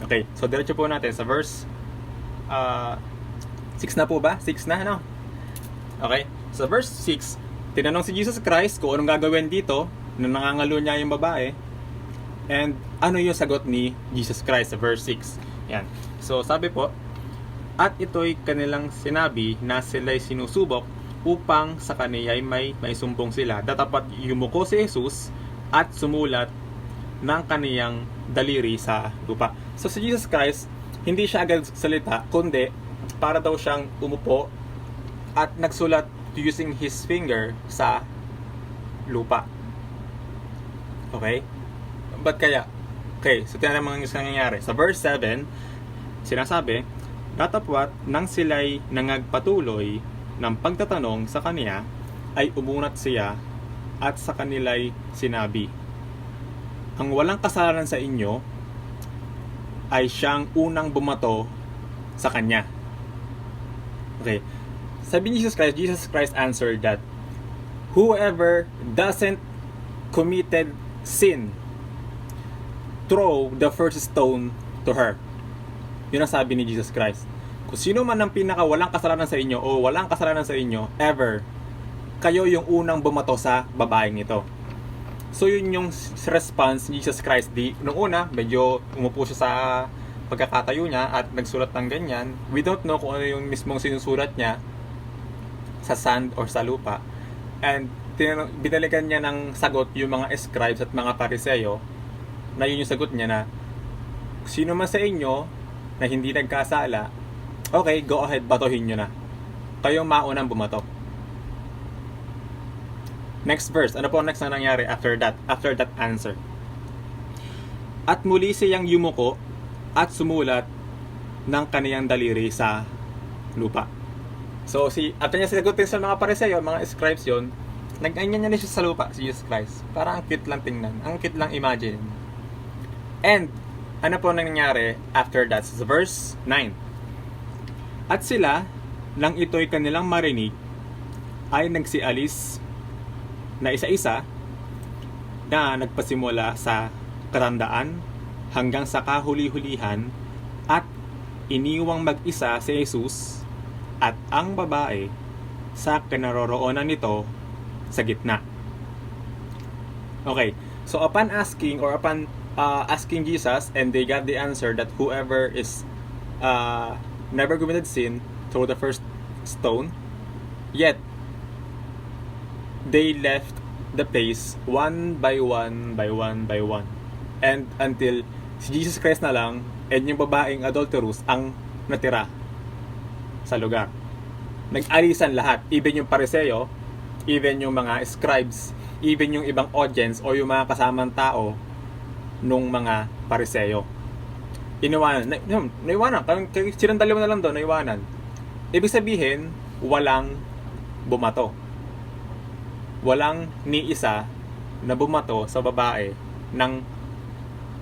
Speaker 3: Okay, so diretso po natin sa verse 6 na po ba? 6 na, ano? Okay, sa verse 6, tinanong si Jesus Christ kung anong gagawin dito na nangangalo niya yung babae. And ano yung sagot ni Jesus Christ sa verse 6? Yan. So sabi po, at ito'y kanilang sinabi na sila'y sinusubok upang sa kaniya'y may maisumbong sila. Datapat yumuko si Jesus at sumulat ng kaniyang daliri sa lupa. So si Jesus Christ, hindi siya agad salita, kundi para daw siyang umupo at nagsulat using his finger sa lupa. Okay? Ba't kaya? Okay, so tingnan naman yung nangyayari. Sa verse 7, sinasabi, datapwat nang sila'y nangagpatuloy ng pagtatanong sa kaniya, ay umunat siya at sa kanila'y sinabi, ang walang kasalanan sa inyo ay siyang unang bumato sa kanya. Okay. Sabi ni Jesus Christ answered that whoever doesn't committed sin, throw the first stone to her. Yun ang sabi ni Jesus Christ. Kung sino man ang pinaka walang kasalanan sa inyo o walang kasalanan sa inyo ever, kayo yung unang bumato sa babaeng ito. So yun yung response ni Jesus Christ. Nung una, medyo umupo siya sa pagkakatayo niya at nagsulat ng ganyan. We don't know kung ano yung mismong sinusulat niya sa sand or sa lupa. And binalikan niya ng sagot yung mga scribes at mga Pariseyo na yun yung sagot niya na sino man sa inyo na hindi nagkasala, okay, go ahead, batuhin nyo na. Kayong maunang bumato. Next verse. Ano po ang next na nangyari after that answer? At muli siyang yumuko at sumulat ng kaniyang daliri sa lupa. So, after niya sagutin sa mga Pariseyo, mga scribes yun, nag-ganyan niya siya sa lupa, si Jesus Christ. Parang ang cute lang tingnan. Ang cute lang imagine. And, ano po nangyari after that? Sa verse 9. At sila, nang ito'y kanilang marinig, ay nagsialis na isa-isa na nagpasimula sa katandaan hanggang sa kahuli-hulihan at iniwang mag-isa si Jesus at ang babae sa kinaroroonan nito sa gitna. Okay, so upon asking Jesus, and they got the answer that whoever is never committed sin, throw the first stone. Yet they left the place one by one by one by one, and until si Jesus Christ na lang and yung babaeng adulterous ang natira sa lugar. nag-alisan lahat. Even yung Pariseo, even yung mga scribes, even yung ibang audience o yung mga kasamang tao nung mga Pariseo. Naiwanan. Silang dalawa na lang doon, naiwanan. Ibig sabihin, walang bumato. Walang ni isa na bumato sa babae ng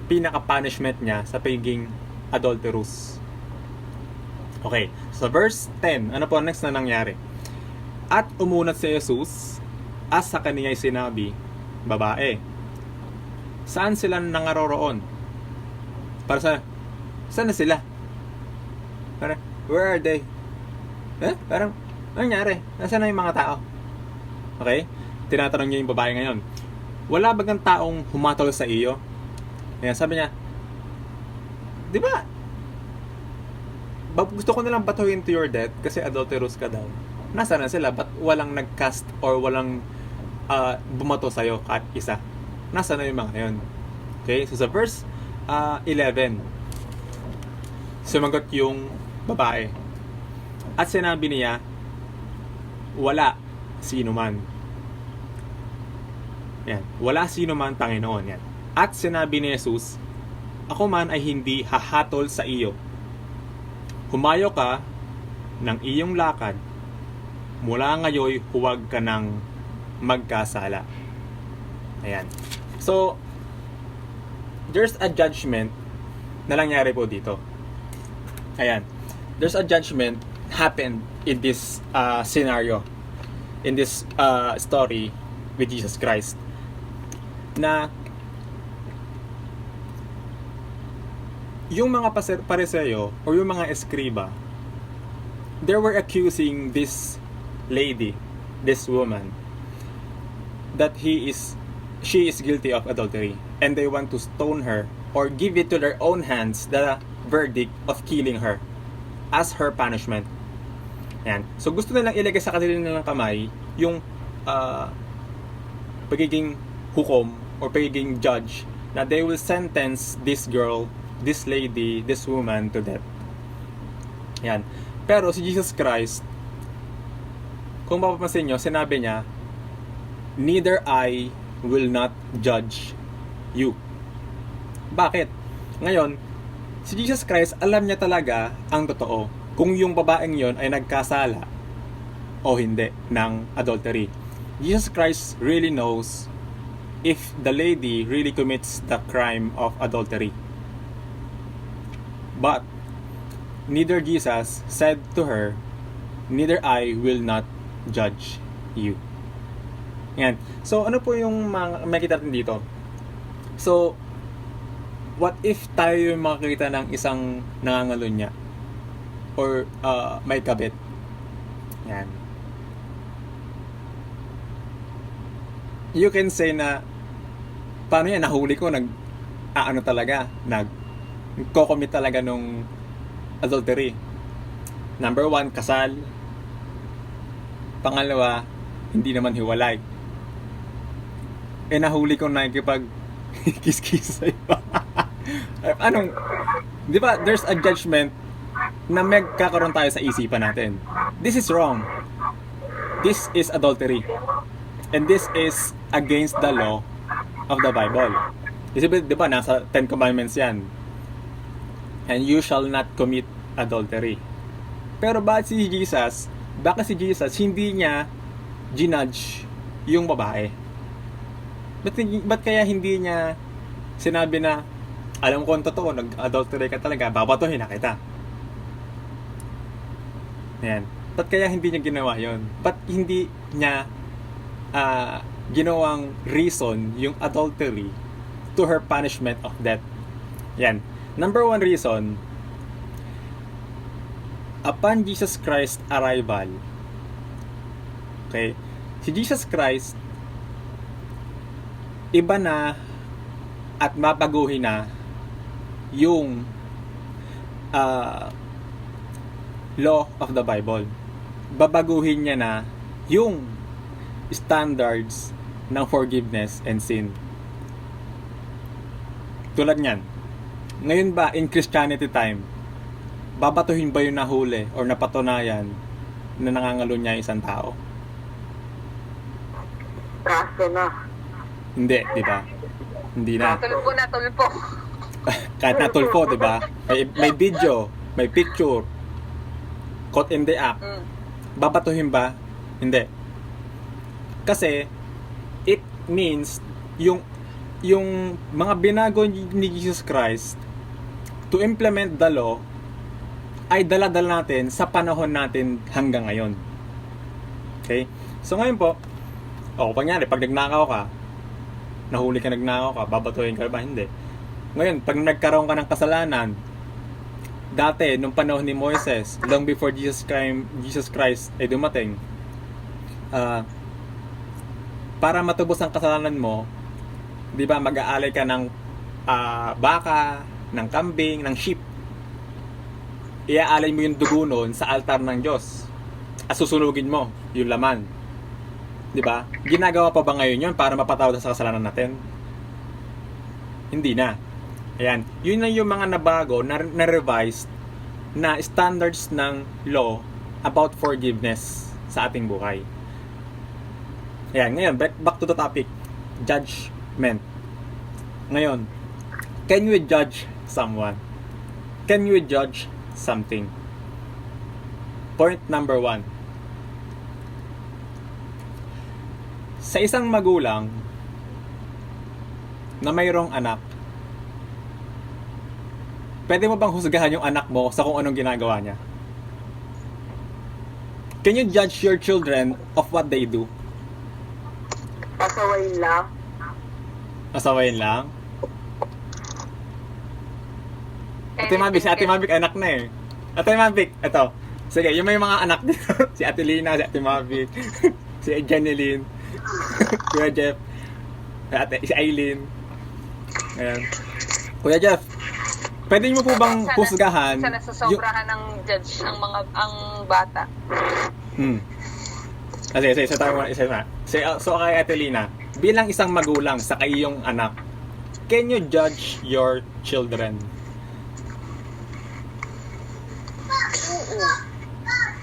Speaker 3: pinaka-punishment niya sa pagiging adulterous. Okay, so verse 10, ano po next na nangyari? At umunat si Jesus, as sa kaniya'y sinabi, babae, saan sila nangaroroon? Saan na sila? Where are they? Parang, ano nangyari? Nasaan na yung mga tao? Okay? Tinatanong niya yung babae ngayon. Wala bagang taong humatol sa iyo? Ayan, sabi niya, di ba? Gusto ko nilang batuhin to your death kasi adulterous ka daw. Nasaan na sila? Ba't walang nag-cast or walang bumato sa'yo kahit isa? Nasaan na yung mga yun? Okay? So sa verse 11, sumagot yung babae. At sinabi niya, wala sino man. Yan. Wala sino man, Panginoon. Yan. At sinabi ni Jesus, ako man ay hindi hahatol sa iyo. Humayo ka ng iyong lakad. Mula ngayon, huwag ka nang magkasala. Ayan. So, there's a judgment na nangyari po dito. Ayan. There's a judgment happened in this scenario. In this story with Jesus Christ. Na yung mga Pariseo o yung mga eskriba, they were accusing this lady, this woman, that she is guilty of adultery, and they want to stone her or give it to their own hands the verdict of killing her as her punishment. Yan. So gusto nilang ilagay sa kanila nilang kamay yung pagiging hukom or pagiging judge na they will sentence this girl, this lady, this woman to death. Yan. Pero si Jesus Christ, kung mapapansin nyo, sinabi niya, neither I will not judge you. Bakit? Ngayon, si Jesus Christ, alam niya talaga ang totoo. Kung yung babaeng yon ay nagkasala o hindi ng adultery. Jesus Christ really knows if the lady really commits the crime of adultery. But neither Jesus said to her, neither I will not judge you. Yan. So, ano po yung makikita natin dito? So, what if tayo yung makikita ng isang nangangalunya? Or may kabit? Yan. You can say na, paano yan? Nahuli ko, nagko-commit talaga nung adultery. Number 1, kasal. Pangalawa, hindi naman hiwalay. Nahuli ko nakikipag kiss-kiss sa iba. Di ba, there's a judgment na magkakaroon tayo sa isipan natin. This is wrong. This is adultery. And this is against the law of the Bible. Kasi di ba, nasa 10 Commandments yan. And you shall not commit adultery. Pero bakit si Jesus hindi niya ginudge yung babae? Ba't kaya hindi niya sinabi na, alam ko ang totoo, nag-adultery ka talaga, babatuhin na kita? Ayan. Ba't kaya hindi niya ginawa yon? Ba't hindi niya ginawang reason yung adultery to her punishment of death? Yan. Number 1 reason, upon Jesus Christ's arrival, okay, si Jesus Christ, iba na at mabaguhin na yung law of the Bible. Babaguhin niya na yung standards ng forgiveness and sin. Tulad niyan, ngayon ba in Christianity time, babatuhin ba yung nahuli or napatunayan na nangangalunya yung isang tao?
Speaker 5: Kaso na.
Speaker 3: Hindi, di ba? Hindi na.
Speaker 6: Tulpo na tulpo.
Speaker 3: Kahit natulpo, di ba? May video, may picture, caught in the act.
Speaker 6: Mm.
Speaker 3: Babatuhin ba? Hindi. Kasi, it means, yung mga binago ni Jesus Christ to implement the law ay dala-dala natin sa panahon natin hanggang ngayon. Okay? So ngayon po, panyari, pag nagnakaw ka, nahuli ka nagnakaw ka, babatuhin ka ba? Hindi. Ngayon, pag nagkaroon ka ng kasalanan, dati, nung panahon ni Moises, long before Jesus Christ ay dumating, para matubos ang kasalanan mo, di ba, mag-aalay ka ng baka, ng kambing, ng sheep. Iaalay mo yung dugo nun sa altar ng Diyos. At susunugin mo yung laman. Di ba? Ginagawa pa ba ngayon yun para mapatawad sa kasalanan natin? Hindi na. Ayan. Yun na yung mga nabago, na-revised, na standards ng law about forgiveness sa ating buhay. Ayan. Ngayon, back to the topic. Judgment. Ngayon, can we judge someone? Can we judge something? Point number 1. Sa isang magulang na mayroong anak, pwede mo bang husgahan yung anak mo sa kung anong ginagawa niya? Can you judge your children of what they do?
Speaker 5: Pasawayin lang.
Speaker 3: Masawayin lang? Ate Mavic, si Ate Mavic anak na eh. Ate Mavic, eto. Sige, yung may mga anak dito. Si Ate Lina, si Ate Mavic, si Janeline, Kuya Jeff, si Aileen. Ayan. Kuya Jeff, pwede mo po bang husgahan?
Speaker 6: Sana nasosobrahan ng judge ang bata.
Speaker 3: Sige, tayo muna, isa na. So kay Ate Lina, bilang isang magulang sa iyong anak, can you judge your children?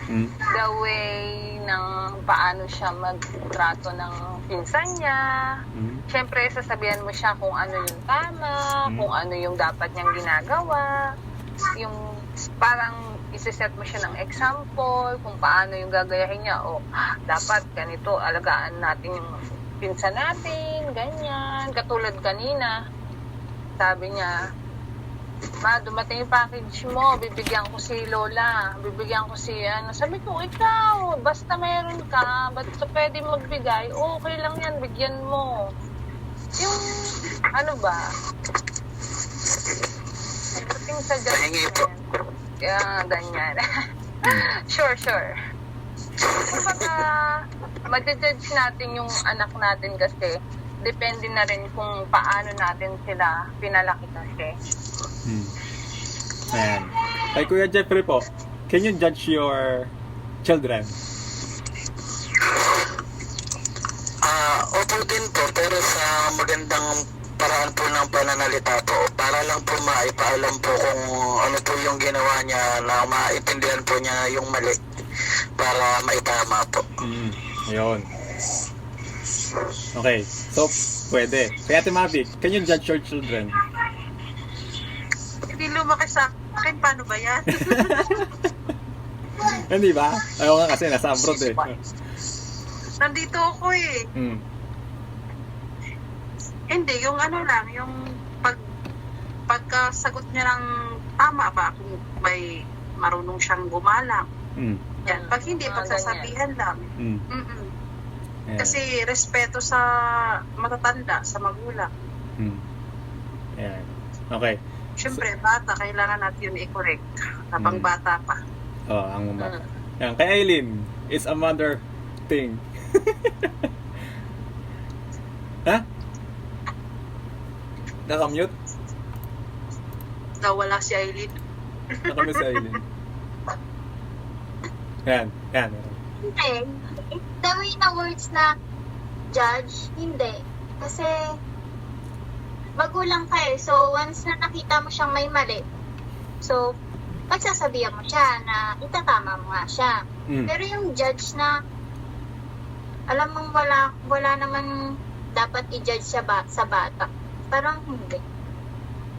Speaker 6: The way ng paano siya magtrato ng pinsan niya. Siyempre, sasabihan mo siya kung ano yung tama, kung ano yung dapat niyang ginagawa. Yung parang isiset mo siya ng example kung paano yung gagayahin niya. Dapat ganito, alagaan natin yung pinsan natin, ganyan. Katulad kanina, sabi niya, Ma, dumating yung package mo, bibigyan ko si Lola, bibigyan ko si ano. Sabi ko, ikaw, basta mayroon ka, ba't ka pwede magbigay? Okay lang yan, bigyan mo. Yung, ano ba? Pagdating sa judgment. Kaya, ganyan. Sure. Kapag mag-judge natin yung anak natin kasi, depende na rin kung paano natin sila pinalaki kasi.
Speaker 3: Ayan. Kay Kuya Jeffrey po, can you judge your children?
Speaker 9: Opo din po, pero sa magandang paraan po ng pananalita po, para lang po maipaalam po kung ano po yung ginawa niya, na maintindihan po niya yung mali para maitama po.
Speaker 3: Ayun. Okay, so pwede. Kaya Ate Mavic, can you judge your children?
Speaker 8: Hindi lumaki sa akin, paano ba yan?
Speaker 3: Hindi ba? Ayaw nga kasi nasa abroad eh.
Speaker 8: Nandito ako eh. Hindi, yung ano lang, yung pagkasagot niya ng tama ba kung may marunong siyang gumalang. Yan. Pag hindi, pagsasabihan lang. Kasi respeto sa matatanda, sa magulang.
Speaker 3: Ayan. Okay.
Speaker 8: Siyempre, bata, kailangan natin yun i-correct. Habang bata pa.
Speaker 3: Ang bata. Yan. Kay Aileen, it's a mother thing. Ha? Nakamute?
Speaker 8: Nawala si Aileen.
Speaker 3: Nakamute si Aileen. Yan.
Speaker 7: Hindi. The way na words na judge, hindi. Kasi magulang ka eh. So, once na nakita mo siyang may mali, so, pagsasabihan mo siya na itatama mo nga siya. Pero yung judge na alam mong wala naman dapat i-judge sa bata, parang hindi.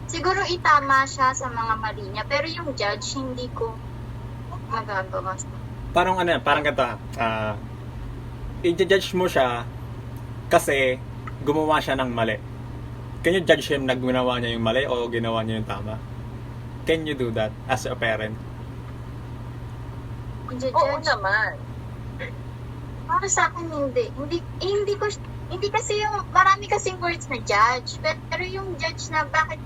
Speaker 7: Siguro itama siya sa mga mali niya, pero yung judge hindi ko magagawa.
Speaker 3: Parang ano yan, parang ganito, i-judge mo siya kasi gumawa siya ng mali. Can you judge him na ginawa niya yung mali o ginawa niya yung tama? Can you do that as a parent?
Speaker 6: Oo naman.
Speaker 7: Para sa akin hindi kasi yung marami kasing words na judge, pero yung judge na bakit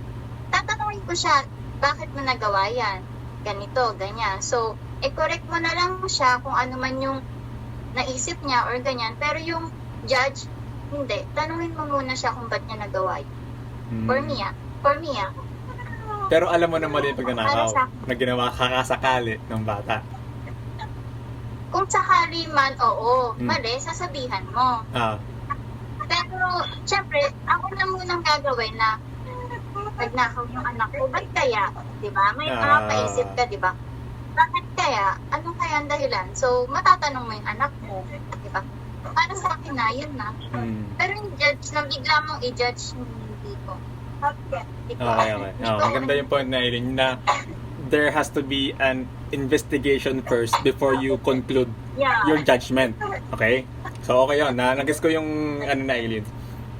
Speaker 7: tatanungin ko siya, bakit mo nagawa yan? Ganito, ganyan. So, correct mo na lang siya kung ano man yung naisip niya or ganyan. Pero yung judge, hindi. Tanungin mo muna siya kung ba't niya nagawa yun. For me,
Speaker 3: Pero alam mo na mali yung pagnanakaw na ginawa kakasakali ng bata.
Speaker 7: Kung sakali man, oo, mali, sasabihan mo. Pero, syempre, ako na munang gagawin na nagnakaw yung anak ko, ba't kaya? Diba? May paisip ka, diba? Bakit kaya? Anong kaya ang dahilan? So, matatanong mo yung anak mo, diba? Para sa akin na, yun na. Pero yung judge, na bigla mong i-judge, hindi ko.
Speaker 3: Okay. Maganda yung point na Eileen, na there has to be an investigation first before you conclude your judgment. Okay? So, okay yun. Nagis ko yung na Eileen.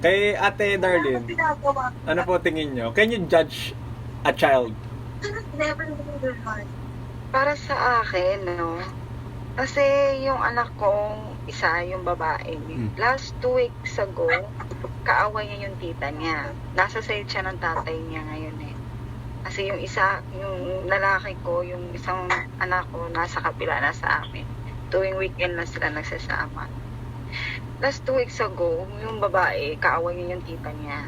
Speaker 3: Kay Ate Darlene, ano po tingin nyo? Can you judge a child?
Speaker 2: Para sa akin, no? Kasi yung anak kong isa, yung babae, last 2 weeks ago, kaaway niya yung tita niya. Nasa side siya ng tatay niya ngayon eh. Kasi yung isa, yung lalaki ko, yung isang anak ko, nasa kapila na sa amin. Tuwing weekend na sila nagsasama. Last 2 weeks ago, yung babae, kaaway niya yung tita niya.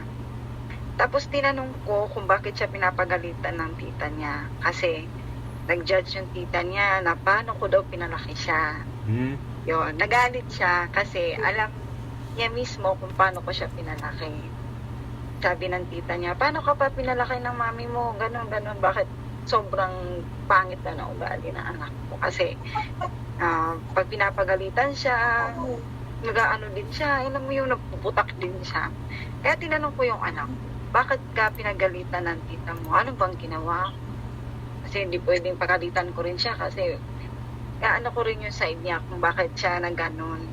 Speaker 2: Tapos tinanong ko kung bakit siya pinapagalitan ng tita niya. Kasi nag-judge yung tita niya na paano ko daw pinalaki siya. Yun, nagalit siya kasi alam niya mismo kung paano ko siya pinalaki. Sabi ng tita niya, paano ka pa pinalaki ng mami mo? Ganon, bakit sobrang pangit na ugali ng anak ko? Kasi pag pinapagalitan siya, nag-ano din siya, alam mo yung nagpuputak din siya. Kaya tinanong ko yung anak, bakit ka pinagalitan ng tita mo? Ano bang ginawa? Kasi hindi pwedeng pagalitan ko rin siya kasi ano ko rin yung side niya kung bakit siya nag-ganon.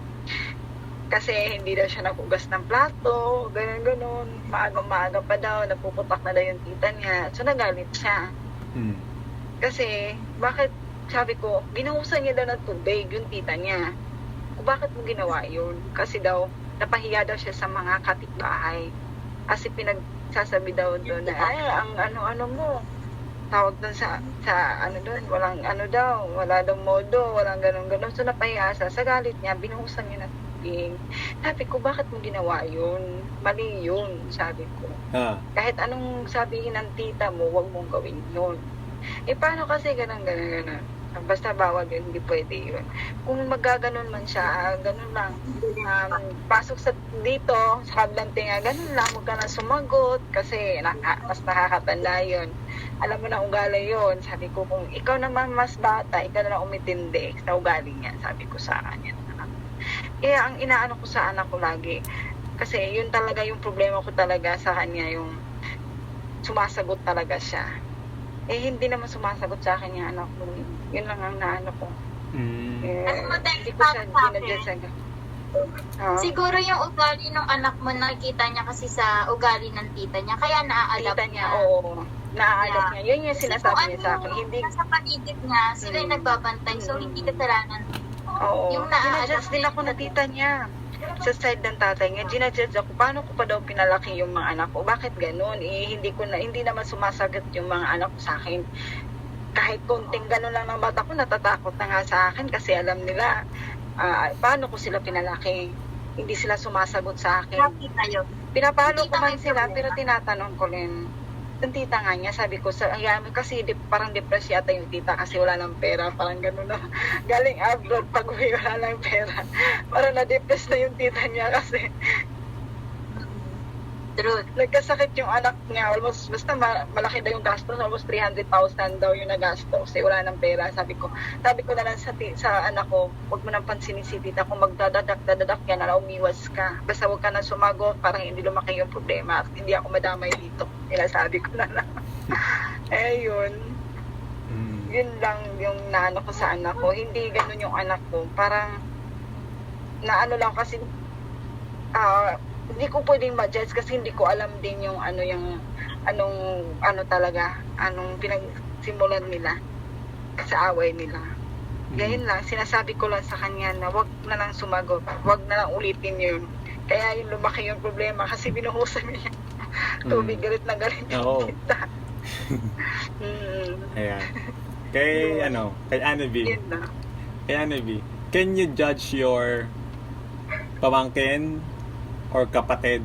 Speaker 2: Kasi hindi daw siya nakugas ng plato, ganon. Maaga pa daw, napuputak na daw yung tita niya. So nagalit siya. Kasi, bakit, sabi ko, ginuhusan niya daw ng tubig yung tita niya. Kung bakit mo ginawa yun? Kasi daw, napahiya daw siya sa mga kapitbahay. Kasi pinagsasabi daw doon na, ay, ang ano mo, tawag doon sa ano doon, walang ano daw, wala daw modo, walang ganon. So napahiya siya. Sa galit niya, binuhusan niya ng tubig. Sabi ko, bakit mo ginawa yun? Mali yun, sabi ko. Kahit anong sabihin ng tita mo, wag mong gawin yun. Paano kasi ganon. Basta bawal yun, hindi pwede yun. Kung magaganon man siya, ganon lang. Pasok sa dito, sa kabilang tinga, ganon lang, huwag ka na sumagot kasi mas nakakatanda yun. Alam mo na ugali yun. Sabi ko, kung ikaw naman mas bata, ikaw na lang umitindi sa ugali niya, sabi ko sa kanya. Kaya ang inaano ko sa anak ko lagi, kasi yun talaga yung problema ko talaga sa kanya, yung sumasagot talaga siya. Hindi naman sumasagot sa akin yung anak ko. Yun lang ang naano ko. Hindi ko siya ginadyasaga.
Speaker 7: Siguro yung ugali ng anak mo, nakikita niya kasi sa ugali ng tita niya, kaya naa-adapt
Speaker 2: tita niya. Oo, naa-adapt niya. Yun yung sinasabi niya sa akin. Hindi
Speaker 7: sa paligid niya, sila yung nagbabantay, so hindi kasalanan.
Speaker 2: Oo,
Speaker 7: yung naa-adapt
Speaker 2: ginadjudge din ako na tita niya. Sa side ng tatay niya, ginadjudge ako, paano ko pa daw pinalaki yung mga anak ko? Bakit ganun? Hindi naman sumasagot yung mga anak ko sa akin. Kahit konting ganun lang ng mata ko, natatakot na nga sa akin kasi alam nila paano ko sila pinalaki. Hindi sila sumasagot sa akin. Pinapalo ko man sila, pero tinatanong ko rin. Yung tita nga niya, sabi ko, kasi parang depressed yata yung tita kasi wala ng pera, parang gano'n na. Galing abroad, pag uwi wala ng pera. Parang na-depressed na yung tita niya kasi.
Speaker 7: Truth.
Speaker 2: Nagkasakit yung anak niya, almost, basta malaki daw yung gastos, almost 300,000 daw yung nagastos, kasi wala ng pera. Sabi ko na lang sa anak ko, huwag mo nang pansinin si tita, kung magdadadak yan, na umiwas ka. Basta huwag ka nang sumagot, parang hindi lumaki yung problema, at hindi ako madamay dito. Sabi ko na lang. Yun. Yun lang yung naano ko sa anak ko. Hindi ganun yung anak ko. Parang, naano lang kasi, hindi ko pwedeng ma-judge kasi hindi ko alam din yung anong pinagsimulan nila sa away nila. Ganyan lang, sinasabi ko lang sa kanya na wag na lang sumagot, wag na lang ulitin yun. Kaya yung lumaki yung problema kasi binuhusan niya tubig, galit na galit
Speaker 3: Oo.
Speaker 2: yung tita.
Speaker 3: Ayan. Kay Anna B.
Speaker 2: Yun na.
Speaker 3: Kay Anna B, can you judge your pamangkin or kapatid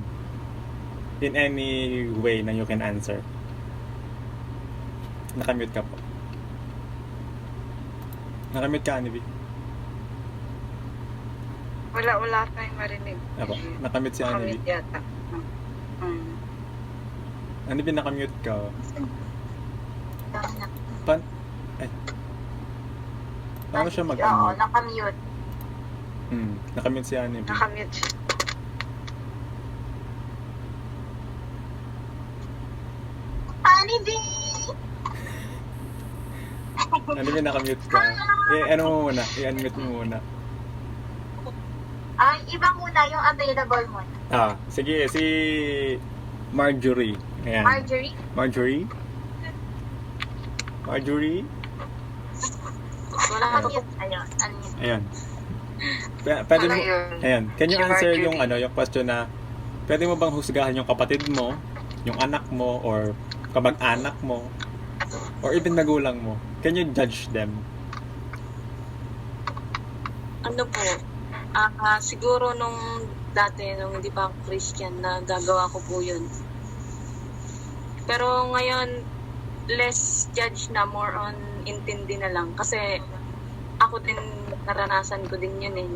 Speaker 3: in any way na you can answer? Nakamute ka po. Nakamute ka, Anna B.
Speaker 2: Wala tayong marinig.
Speaker 3: Ako, nakamute si Anna B.
Speaker 2: Nakamute yata.
Speaker 3: Anna B, nakamute ka. Paano siya
Speaker 7: Oo,
Speaker 3: mag-unmute?
Speaker 7: nakamute.
Speaker 3: Nakamute si Anna B.
Speaker 2: Nakamute siya.
Speaker 7: Honeybee!
Speaker 3: Anna B, nakamute ka. Ano mo muna? I-unmute mo muna.
Speaker 7: Iba muna yung available mo.
Speaker 3: Sige, si Marjorie. Ayan.
Speaker 7: Marjorie?
Speaker 3: Marjorie?
Speaker 7: Wala ka mute. Ayun, unmute.
Speaker 3: Ayan. Pwede mo,
Speaker 2: Ano yun?
Speaker 3: ayan. Can you
Speaker 2: Si
Speaker 3: answer
Speaker 2: Marjorie.
Speaker 3: yung question na, pwede mo bang husgahan yung kapatid mo, yung anak mo, or kamag-anak mo, or even magulang mo? Can you judge them?
Speaker 8: Ano po, siguro nung dati, nung hindi pa ako Christian, na gagawa ko po yun. Pero ngayon, less judge na, more on intindi na lang. Kasi ako din, naranasan ko din yun eh.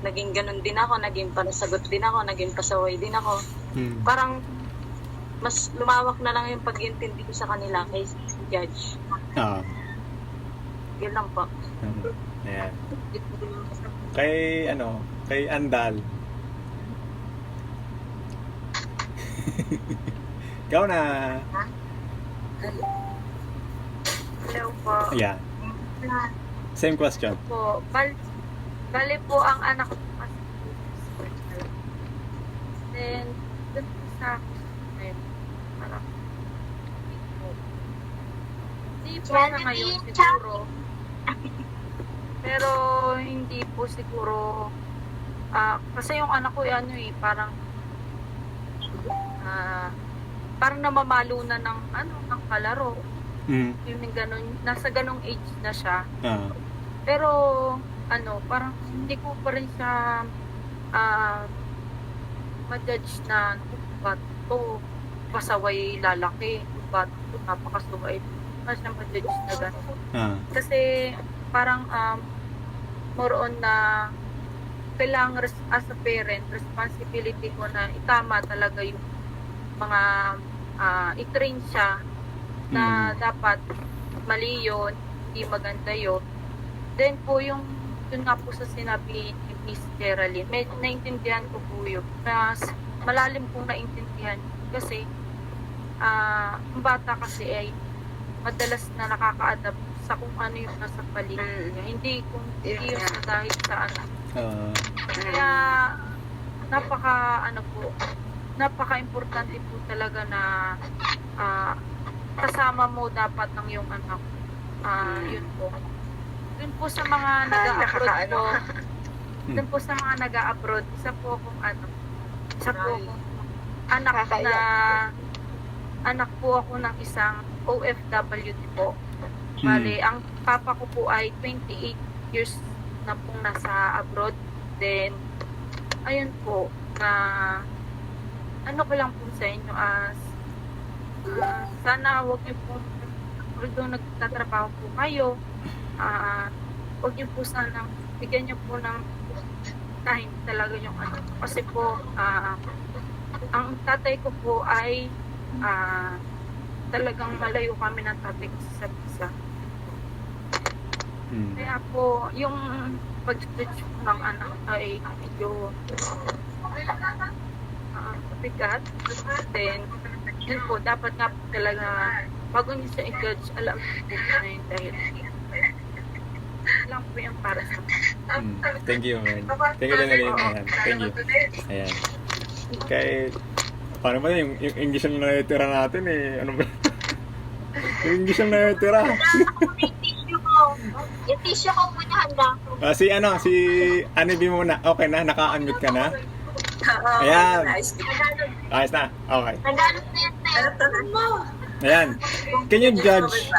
Speaker 8: Naging ganun din ako, naging panasagot din ako, naging pasaway din ako. Parang mas lumawak na lang yung pag-intindi ko sa kanila kaysa judge. Yun lang po.
Speaker 3: Ayan. Kay Andal. Ikaw na.
Speaker 4: Hello po.
Speaker 3: Yeah. Same question.
Speaker 4: Po, bali po ang anak ko kasi then dun po sa ngayon parang hindi po na ngayon siguro pero hindi po siguro kasi yung anak ko parang parang namamalo na ng ng kalaro. Yung ganun, nasa ganong age na siya. Pero parang hindi ko pa rin siya ma-judge na ba't to pasaway lalaki, ba't to napakasaway. Na siya ma-judge na gano'n. Kasi parang more on na kailangan as a parent, responsibility ko na itama talaga yung mga i-train siya na dapat mali yun, hindi maganda yun. Then po yung yun nga po sa sinabi ni Miss Geraldine, medyo naintindihan ko po yun. Mas malalim pong naintindihan kasi ang bata kasi ay madalas na nakaka-adapt sa kung ano yung nasa paligid niya. Hindi yung sa dahil sa Kaya napaka-importante po talaga na kasama mo dapat ng iyong anak. Yun po. Dun po sa mga nag-a-abroad po. Dun po sa mga nag-a-abroad, isa po akong anak po ako ng isang OFW po. Bale, ang papa ko po ay 28 years na pong nasa abroad. Then, ayun po, na ko lang po sa inyo sana huwag niyo po, although nagtatrabaho po kayo, huwag niyo po sana, bigyan niyo po ng time talaga yung kasi po, ang tatay ko po ay talagang malayo kami ng tatay ko sa isa. Kaya po, yung pag-judge ng anak ay medyo bigat. Then, yun po, dapat nga po talaga, bago niyo siya i-judge, alam niyo po na yung dahil. Lang po yung para sa
Speaker 3: Thank you, man. Thank you, Daniel. Ayan. Thank you. Ayan. Kay, paano ba yung English ang natitira natin eh? Ano ba? Yung English ang natitira.
Speaker 7: Yung tissue ko muna handa ko.
Speaker 3: Si Anibi muna. Okay na? Naka-unmute ka na?
Speaker 1: Oo,
Speaker 3: Ayan.
Speaker 1: nice.
Speaker 3: Ayos na? Okay.
Speaker 7: Nagano na yan,
Speaker 1: Ano tanong mo?
Speaker 3: Ayan. Can you judge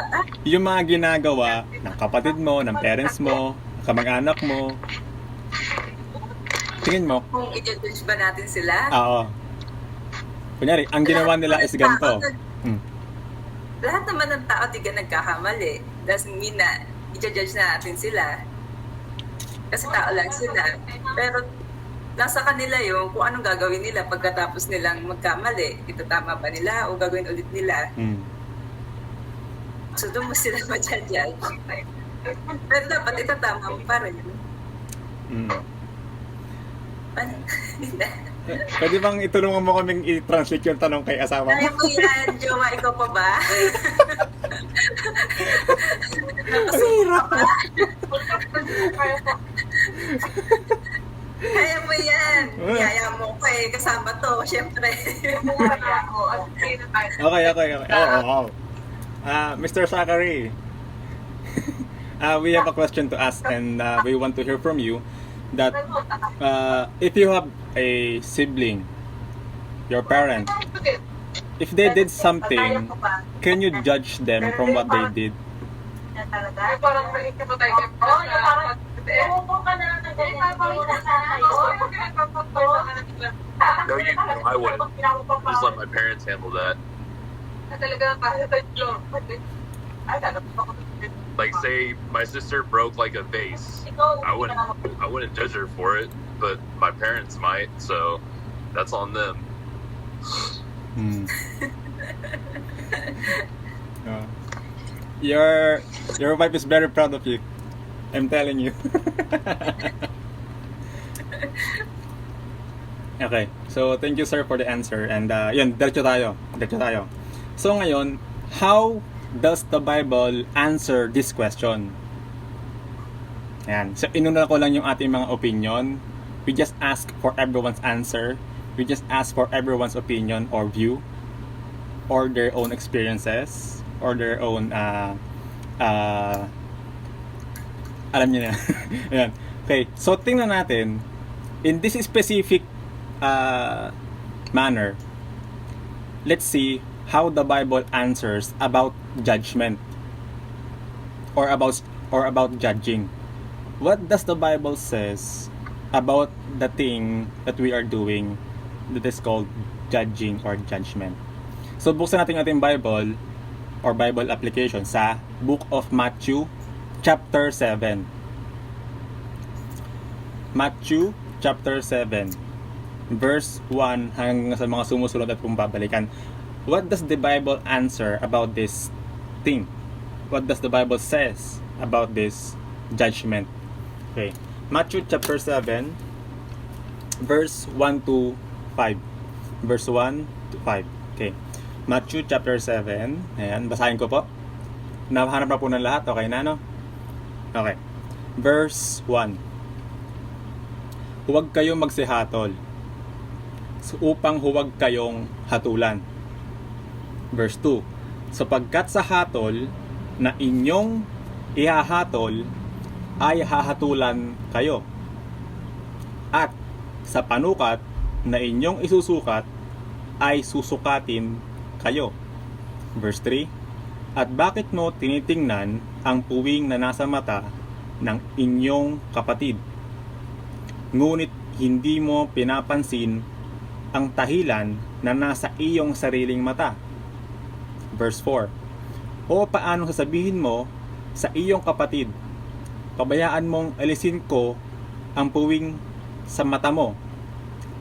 Speaker 3: yung mga ginagawa ng kapatid mo, ng parents mo, kamag-anak mo? Tingin mo?
Speaker 1: Kung i-judge ba natin sila?
Speaker 3: Oo. Kunyari, ang ginawa nila is ganito.
Speaker 1: Lahat naman ng tao di ka nagkakamali. Doesn't mean na i-judge na natin sila. Kasi tao lang sila. Pero nasa kanila yung kung anong gagawin nila pagkatapos nilang magkamali. Itatama ba nila o gagawin ulit nila? So doon mo sila ma-judge. Pero dapat itatama mo pa rin.
Speaker 3: Pwede bang itulungan mo kaming i-translate yung tanong kay asawa
Speaker 1: Kaya
Speaker 3: mo?
Speaker 1: mo yan, Jowa, ikaw pa ba? Kaya mo yan. Yaya mo ko eh. Kasama to, syempre.
Speaker 3: Okay. Oo. Mr. Zachary, we have a question to ask and we want to hear from you that if you have a sibling, your parent, if they did something, can you judge them from what they did?
Speaker 10: No, I wouldn't. Just let my parents handle that. Like, say my sister broke like a vase, I wouldn't judge her for it, but my parents might, so that's on them.
Speaker 3: Your wife is very proud of you. I'm telling you. Okay, so thank you sir for the answer and yun, diretso tayo. So ngayon, how does the Bible answer this question? Ayan. So inuna ko lang yung ating mga opinion. We just ask for everyone's answer. We just ask for everyone's opinion or view or their own experiences or their own alam niyo na. Ayan. Okay, so tingnan natin in this specific manner. Let's see how the Bible answers about judgment or about judging. What does the Bible says about the thing that we are doing that is called judging or judgment? So buksan natin ating Bible or Bible application sa Book of Matthew chapter 7. Matthew chapter 7 verse 1 hanggang sa mga sumusunod at kung babalikan. What does the Bible answer about this thing? What does the Bible says about this judgment? Okay. Matthew chapter 7 verse 1 to 5. Verse 1 to 5. Okay. Matthew chapter 7. Ayan, basahin ko po. Nahanap na po ng lahat. Okay na, no? Okay. Verse 1. Huwag kayong magsihatol upang huwag kayong hatulan. Verse 2. Sapagkat sa hatol na inyong ihahatol ay hahatulan kayo. At sa panukat na inyong isusukat ay susukatin kayo. Verse 3. At bakit mo tinitingnan ang puwing na nasa mata ng inyong kapatid, ngunit hindi mo pinapansin ang tahilan na nasa iyong sariling mata? Verse 4. O paano sasabihin mo sa iyong kapatid, pabayaan mong alisin ko ang puwing sa mata mo,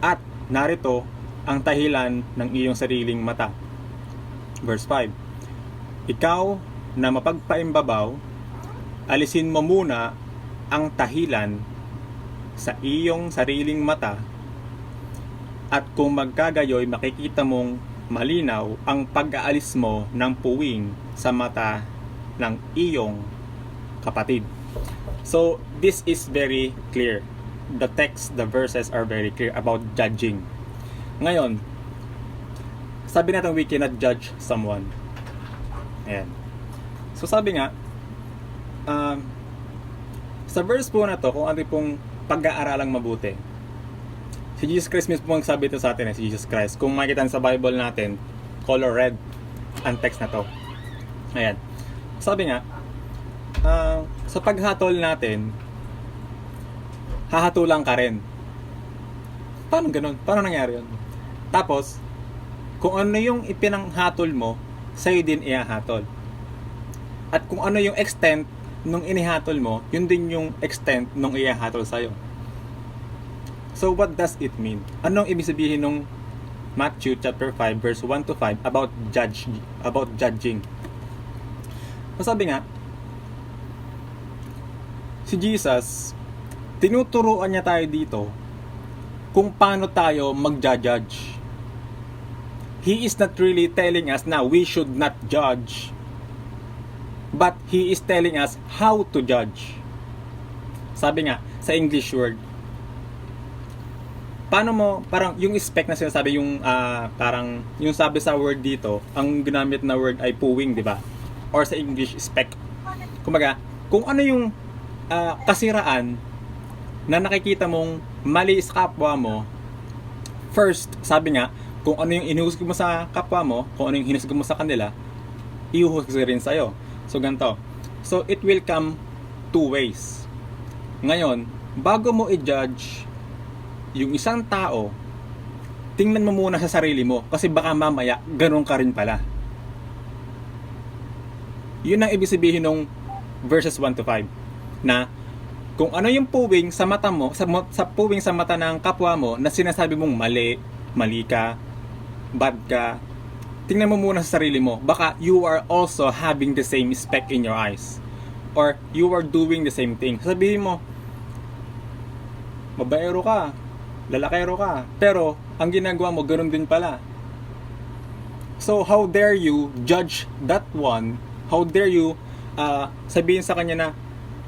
Speaker 3: at narito ang dahilan ng iyong sariling mata. Verse 5. Ikaw na mapagpaimbabaw, alisin mo muna ang dahilan sa iyong sariling mata, at kung magkagayoy makikita mong malinaw ang pag-aalis mo ng puwing sa mata ng iyong kapatid. So, this is very clear. The text, the verses are very clear about judging. Ngayon, sabi natin we cannot judge someone. Ayan. So, sabi nga, sa verse po na to, kung ano pong pag-aaralang mabuti, si Jesus Christ mismo ang sabi ito sa atin, si Jesus Christ. Kung makikita sa Bible natin, color red ang text na to. Ayan. Sabi nga, sa paghatol natin, hahatulan ka rin. Paano ganun? Paano nangyari yun? Tapos, kung ano yung ipinanghatol mo, sa'yo din ihahatol. At kung ano yung extent nung inihatol mo, yun din yung extent nung ihahatol sa'yo. So what does it mean? Anong ibig sabihin nung Matthew chapter 5 verse 1 to 5 about judging? Sabi nga, si Jesus, tinuturuan niya tayo dito kung paano tayo mag-judge. He is not really telling us na we should not judge, but He is telling us how to judge. Sabi nga, sa English word, paano mo, parang yung spec na sinasabi, yung parang, yung sabi sa word dito, ang ginamit na word ay puwing, di ba? Or sa English, spec. Kumbaga, kung ano yung kasiraan na nakikita mong mali sa kapwa mo, first, sabi nga, kung ano yung inuhusga mo sa kapwa mo, kung ano yung hinusga mo sa kanila, ihuhusga rin sa'yo. So, ganito. So, it will come two ways. Ngayon, bago mo i-judge yung isang tao, tingnan mo muna sa sarili mo, kasi baka mamaya ganun ka rin pala. Yun ang ibig sabihin ng verses 1 to 5, na kung ano yung puwing sa mata mo, sa puwing sa mata ng kapwa mo na sinasabi mong mali ka, bad ka, tingnan mo muna sa sarili mo, baka you are also having the same speck in your eyes, or you are doing the same thing. Sabihin mo, babaero ka, lalakero ka, pero ang ginagawa mo ganoon din pala. So how dare you judge that one? How dare you sabihin sa kanya na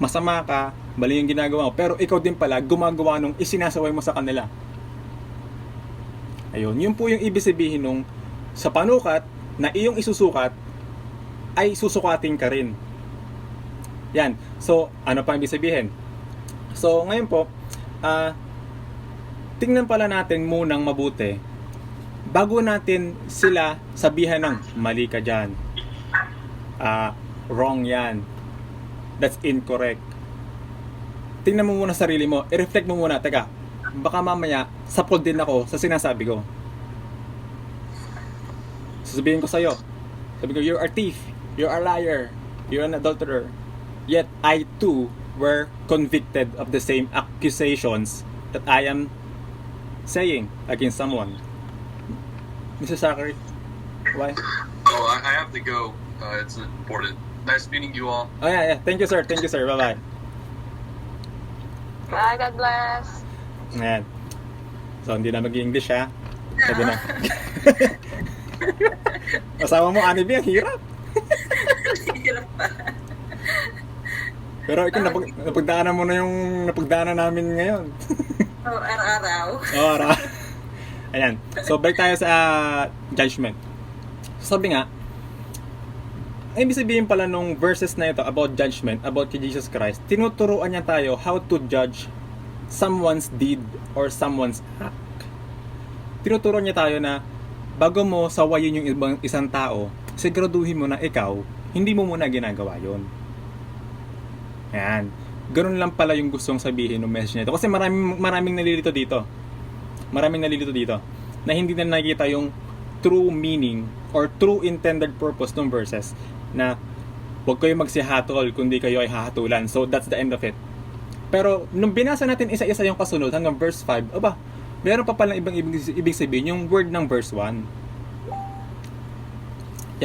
Speaker 3: masama ka, mali yung ginagawa mo, pero ikaw din pala gumagawa nung isinasaway mo sa kanila. Ayun, yun po yung ibig sabihin nung sa panukat na iyong isusukat ay susukatin ka rin. Yan. So ano pa ibig sabihin? So ngayon po, tingnan pala natin munang mabuti bago natin sila sabihan ng mali ka dyan, wrong yan, that's incorrect. Tingnan mo muna sarili mo, i-reflect mo muna, teka, baka mamaya sapol din ako sa sinasabi ko. Sasabihin ko sa'yo, sabi ko, you're a thief, you're a liar, you're an adulterer, yet I too were convicted of the same accusations that I am saying against someone. Mr. Zachary, why?
Speaker 10: Oh, I have to go. It's important. Nice meeting you all.
Speaker 3: Oh yeah. Thank you sir. Bye-bye.
Speaker 6: Bye, God bless.
Speaker 3: Ayan. So, hindi na mag-English ha. Sabi na. Asawa mo, Anibi, ang hirap.
Speaker 1: Hirap pa.
Speaker 3: Pero ikaw, napagdaanan mo na yung napagdaanan namin ngayon.
Speaker 1: Oh, araw-araw.
Speaker 3: Oh, ayan. So, balik tayo sa judgment. So, sabi nga, ay ibig sabihin pala nung verses na ito about judgment, about kay Jesus Christ, tinuturuan niya tayo how to judge someone's deed or someone's act. Tinuturuan niya tayo na bago mo sawayin yung isang tao, siguraduhin mo na ikaw, hindi mo muna ginagawa yon. Ayan. Ganun lang pala yung gustong sabihin ng message nito. Kasi maraming nalilito dito. Na hindi na nakikita yung true meaning or true intended purpose ng verses, na huwag kayo magsihatol kundi kayo ay hahatulan. So that's the end of it. Pero nung binasa natin isa-isa yung kasunod hanggang verse 5, meron pa palang ibig sabihin yung word ng verse 1.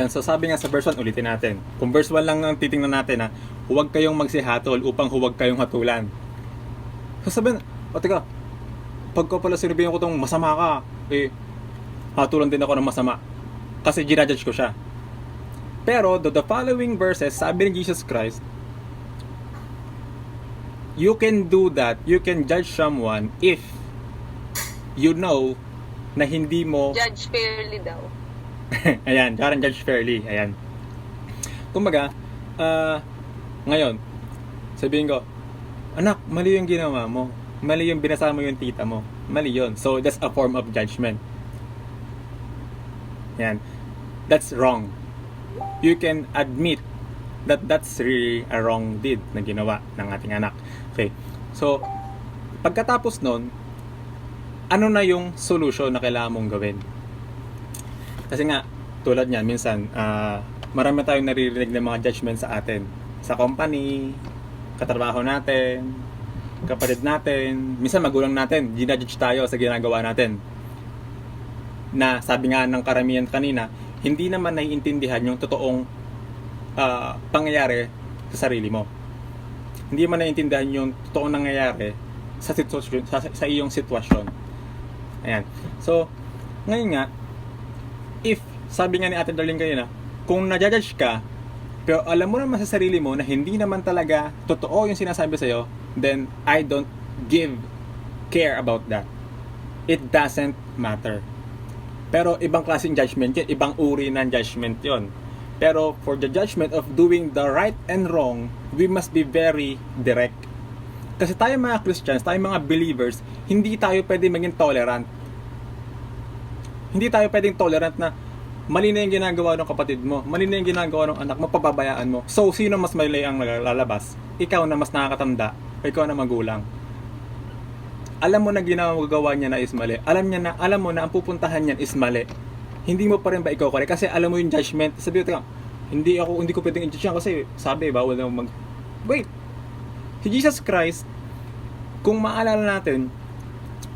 Speaker 3: Yan, so sabi nga sa verse 1, ulitin natin. Kung verse 1 lang ang titingnan natin, huwag kayong magsihatol upang huwag kayong hatulan. So sabihin, teka, pagka pala sinabihan ko tong masama ka, hatulan din ako ng masama. Kasi ginajudge ko siya. Pero, the following verses, sabi ni Jesus Christ, you can do that, you can judge someone if you know na hindi mo...
Speaker 6: Judge fairly daw.
Speaker 3: Ayan, parang judge fairly. Ayan. Kumbaga, ngayon, sabihin ko, anak, mali yung ginawa mo. Mali yung binasa mo yung tita mo. Mali yun. So, that's a form of judgment. Ayan. That's wrong. You can admit that that's really a wrong deed na ginawa ng ating anak. Okay. So, pagkatapos nun, ano na yung solution na kailangan mong gawin? Kasi nga, tulad niyan, minsan, marami tayong naririnig ng mga judgment sa atin. Sa company, katrabaho natin, kapatid natin, minsan magulang natin, ginajudge tayo sa ginagawa natin. Na sabi nga ng karamihan kanina, hindi naman naiintindihan yung totoong pangyayari sa sarili mo. Hindi man naiintindihan yung totoong nangyayari sa iyong sitwasyon. Ayan. So, ngayon nga, if, sabi nga ni Ate Darlene kanina, kung na-judge ka, pero alam mo naman sa sarili mo na hindi naman talaga totoo yung sinasabi sa'yo, then I don't care about that. It doesn't matter. Pero ibang klaseng judgment yun, ibang uri ng judgment yun. Pero for the judgment of doing the right and wrong, we must be very direct. Kasi tayo mga Christians, tayo mga believers, hindi tayo pwede maging tolerant. Hindi tayo pwedeng tolerant na mali na yung ginagawa ng kapatid mo, mali na yung ginagawa ng anak mo, pababayaan mo. So, sino mas mali ang lalabas? Ikaw na mas nakakatanda, o ikaw na magulang. Alam mo na ginagawa niya na is mali. Alam mo na ang pupuntahan niyan is mali. Hindi mo pa rin ba ikaw correct? Kasi alam mo yung judgment. Sabi ko, hindi ko pwedeng i-judge yan kasi sabi, bawal na Wait! Si Jesus Christ, kung maalala natin,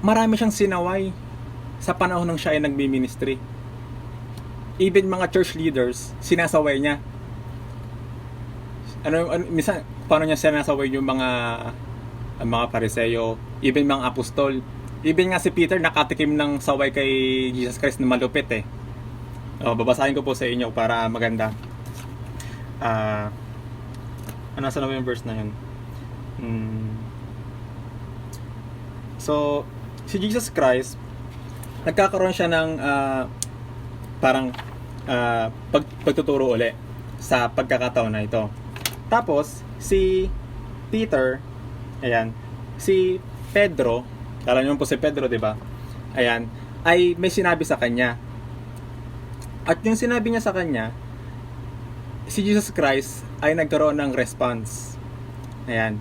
Speaker 3: marami siyang sinaway sa panahon ng siya ay nagmi-ministry. Even mga church leaders, sinasaway niya. Minsan, paano niya sinasaway yung mga Pariseo, even mga apostol. Even nga si Peter, nakatikim ng saway kay Jesus Christ na malupit eh. Babasahin ko po sa inyo para maganda. Nasa na yung verse na yun? So, si Jesus Christ, nagkakaroon siya ng pagtuturo uli sa pagkakataon na ito. Tapos, si Peter, ayan, si Pedro, alam niyo po si Pedro, di ba? Ayan, ay may sinabi sa kanya. At yung sinabi niya sa kanya, si Jesus Christ ay nagkaroon ng response. Ayan.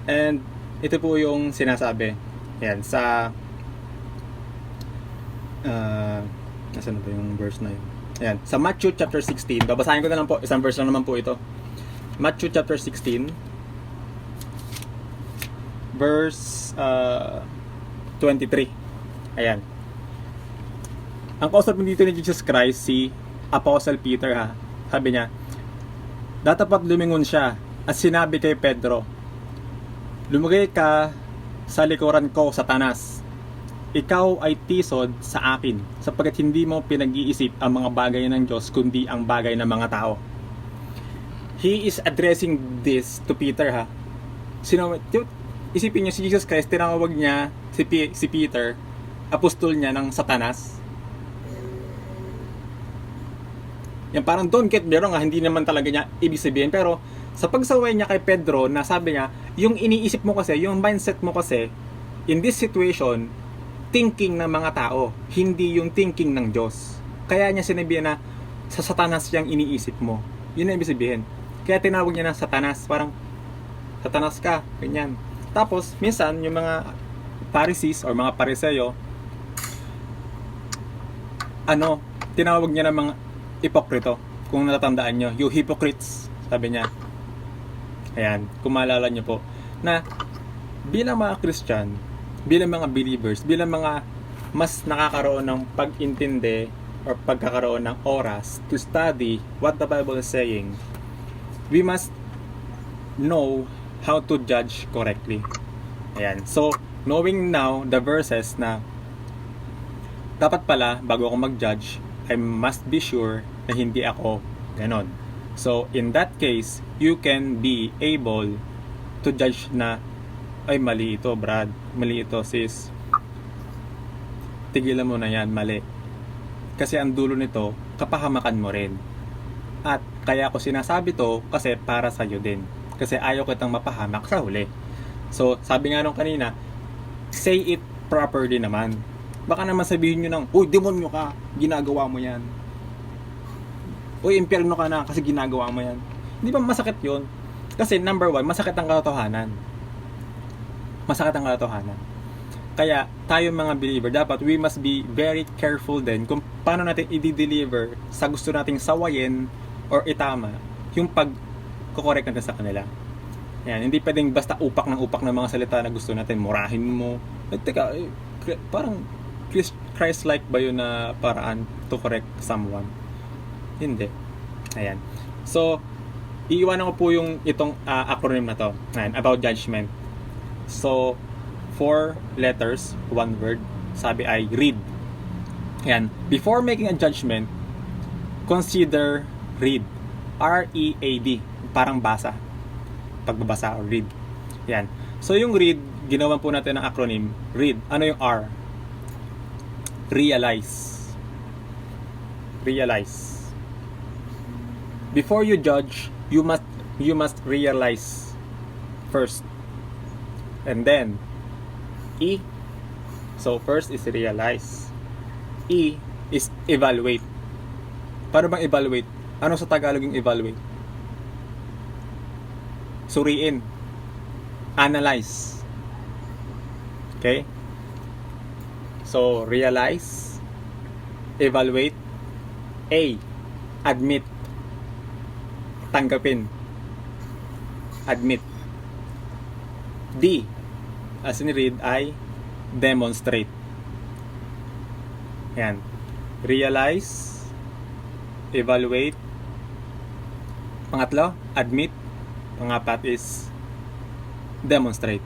Speaker 3: And ito po yung sinasabi. Ayan, sa nasaan ba yung verse na yun? Ayan, sa Matthew chapter 16, babasahin ko na lang po, isang verse lang naman po ito. Matthew chapter 16 verse 23. Ayan. Ang kausap dito ni Jesus Christ, si Apostle Peter ha. Sabi niya, datapat lumingon siya at sinabi kay Pedro, lumagay ka sa likuran ko, Satanas. Ikaw ay tisod sa akin sapagkat hindi mo pinag-iisip ang mga bagay ng Diyos kundi ang bagay ng mga tao. He is addressing this to Peter ha. Isipin niyo si Jesus Christ, tinawag niya si Peter, apostol niya ng Satanas. Yan parang don't get me wrong ha, hindi naman talaga niya ibig sabihin, pero sa pagsaway niya kay Pedro, na sabi niya, yung iniisip mo kasi, yung mindset mo kasi, in this situation, thinking ng mga tao, hindi yung thinking ng Diyos. Kaya niya sinabi na sa Satanas yung iniisip mo. Yun ang ibig sabihin. Kaya tinawag niya na Satanas, parang Satanas ka, ganyan. Tapos, minsan, yung mga Pharisees or mga Pariseo, tinawag niya ng mga hipokrito. Kung natatandaan nyo, you hypocrites, sabi niya. Ayan, kung maalala nyo po, na bilang mga Christian, bilang mga believers, bilang mga mas nakakaroon ng pag-intindi or pagkakaroon ng oras to study what the Bible is saying, we must know how to judge correctly. Ayan. So, knowing now the verses na dapat pala, bago ako mag-judge, I must be sure na hindi ako ganon. So, in that case, you can be able to judge na, ay, mali ito, Brad. Mali ito, sis. Tigilan mo na yan, mali. Kasi ang dulo nito, kapahamakan mo rin. At kaya ko sinasabi to kasi para sa'yo din. Kasi ayaw kitang mapahamak sa huli. So, sabi nga nung kanina, say it properly naman. Baka naman sabihin nyo ng, uy, demonyo ka, ginagawa mo yan. Uy, impyerno ka na kasi ginagawa mo yan. Hindi ba masakit yun? Kasi number one, masakit ang katotohanan. Masakit ang katotohanan. Kaya tayo mga believer, dapat we must be very careful din kung paano natin i-deliver sa gusto nating sawayin or itama yung pag-correct natin sa kanila. Yan, hindi pwedeng basta upak ng mga salita na gusto natin, murahin mo. Teka, parang Christ-like ba yun na paraan to correct someone? Hindi. Ayan. So, iiwanan ko po yung itong acronym na to. Ayan, about judgment. So, 4 letters, 1 word. Sabi ay read. Ayan. Before making a judgment, consider read. R-E-A-D. Parang basa. Pagbabasa or read. Ayan. So, yung read, ginawan po natin ng acronym. Read. Ano yung R? Realize. Realize. Before you judge, you must realize first. And then E. So first is realize. E is evaluate. Paano bang evaluate? Ano sa Tagalog yung evaluate? Suriin. Analyze. Okay? So, realize, evaluate, A, admit, tanggapin, admit. D, as in read, ay demonstrate. Yan. Realize, evaluate, pangatlo, admit, pangapat is demonstrate.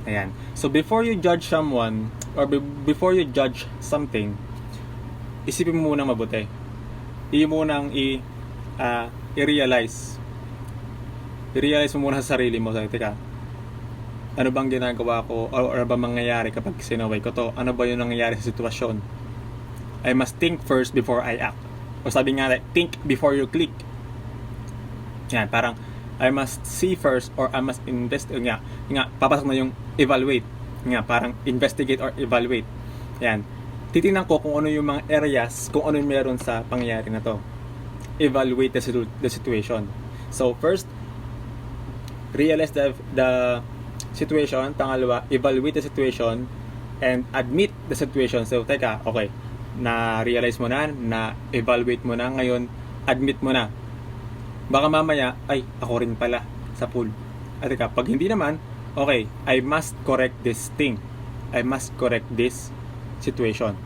Speaker 3: Ayan. So, before you judge someone, or before you judge something, isipin mo munang mabuti. Munang i-realize. I-realize mo muna sa sarili mo. Sabi, teka, ano bang ginagawa ko? Or ano ba mangyayari kapag sinaway ko to? Ano ba yung nangyayari sa sitwasyon? I must think first before I act. O sabi nga, think before you click. Yan, parang, I must see first or I must investigate. Nga, papasok na yung evaluate. Nga, parang investigate or evaluate. Yan. Titingnan ko kung ano yung mga areas, kung ano yung meron sa pangyayari na to. Evaluate the situation. So, first, realize the situation. Pangalawa, evaluate the situation and admit the situation. So, teka, okay, na-realize mo na evaluate mo na, ngayon, admit mo na. Baka mamaya, ay, ako rin pala sa pool. At teka, pag hindi naman, okay, I must correct this thing. I must correct this situation.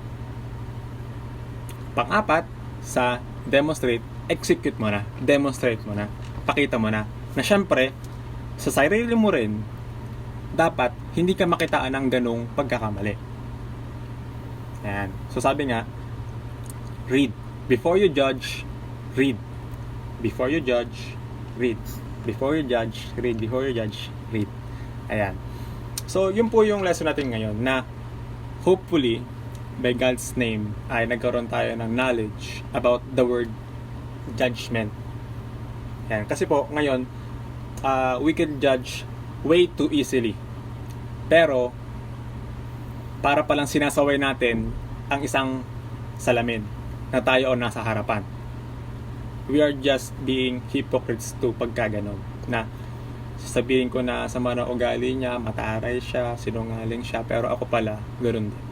Speaker 3: Pang-apat, sa demonstrate, execute mo na. Demonstrate mo na. Pakita mo na. Na syempre, sa sarili mo rin, dapat hindi ka makitaan ng ganong pagkakamali. Ayan. So sabi nga, read. Before you judge, read. Before you judge, read. Before you judge, read. Before you judge, read. Ayan. So, yun po yung lesson natin ngayon na hopefully, by God's name, ay nagkaroon tayo ng knowledge about the word judgment. Ayan. Kasi po, ngayon, we can judge way too easily. Pero, para palang sinasaway natin ang isang salamin na tayo o nasa harapan. We are just being hypocrites to pagkaganon. Na sasabihin ko na sa mga ugali niya, mataray siya, sinungaling siya, pero ako pala, ganoon din.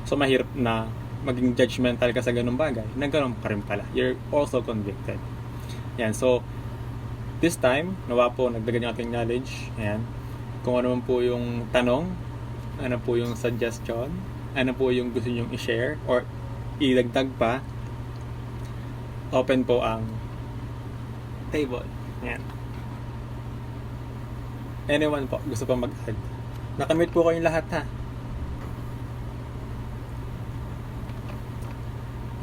Speaker 3: So mahirap na maging judgmental ka sa ganung bagay. Nagkaroon ka rin pala. You're also convicted. Yan, so this time, nawa po, nagdagan yung ating knowledge. Ayan. Kung ano man po yung tanong, ano po yung suggestion, ano po yung gusto nyong i-share or idagdag pa, open po ang table. Yan. Anyone po, gusto pa mag-add? Nakamute po kayong lahat ha.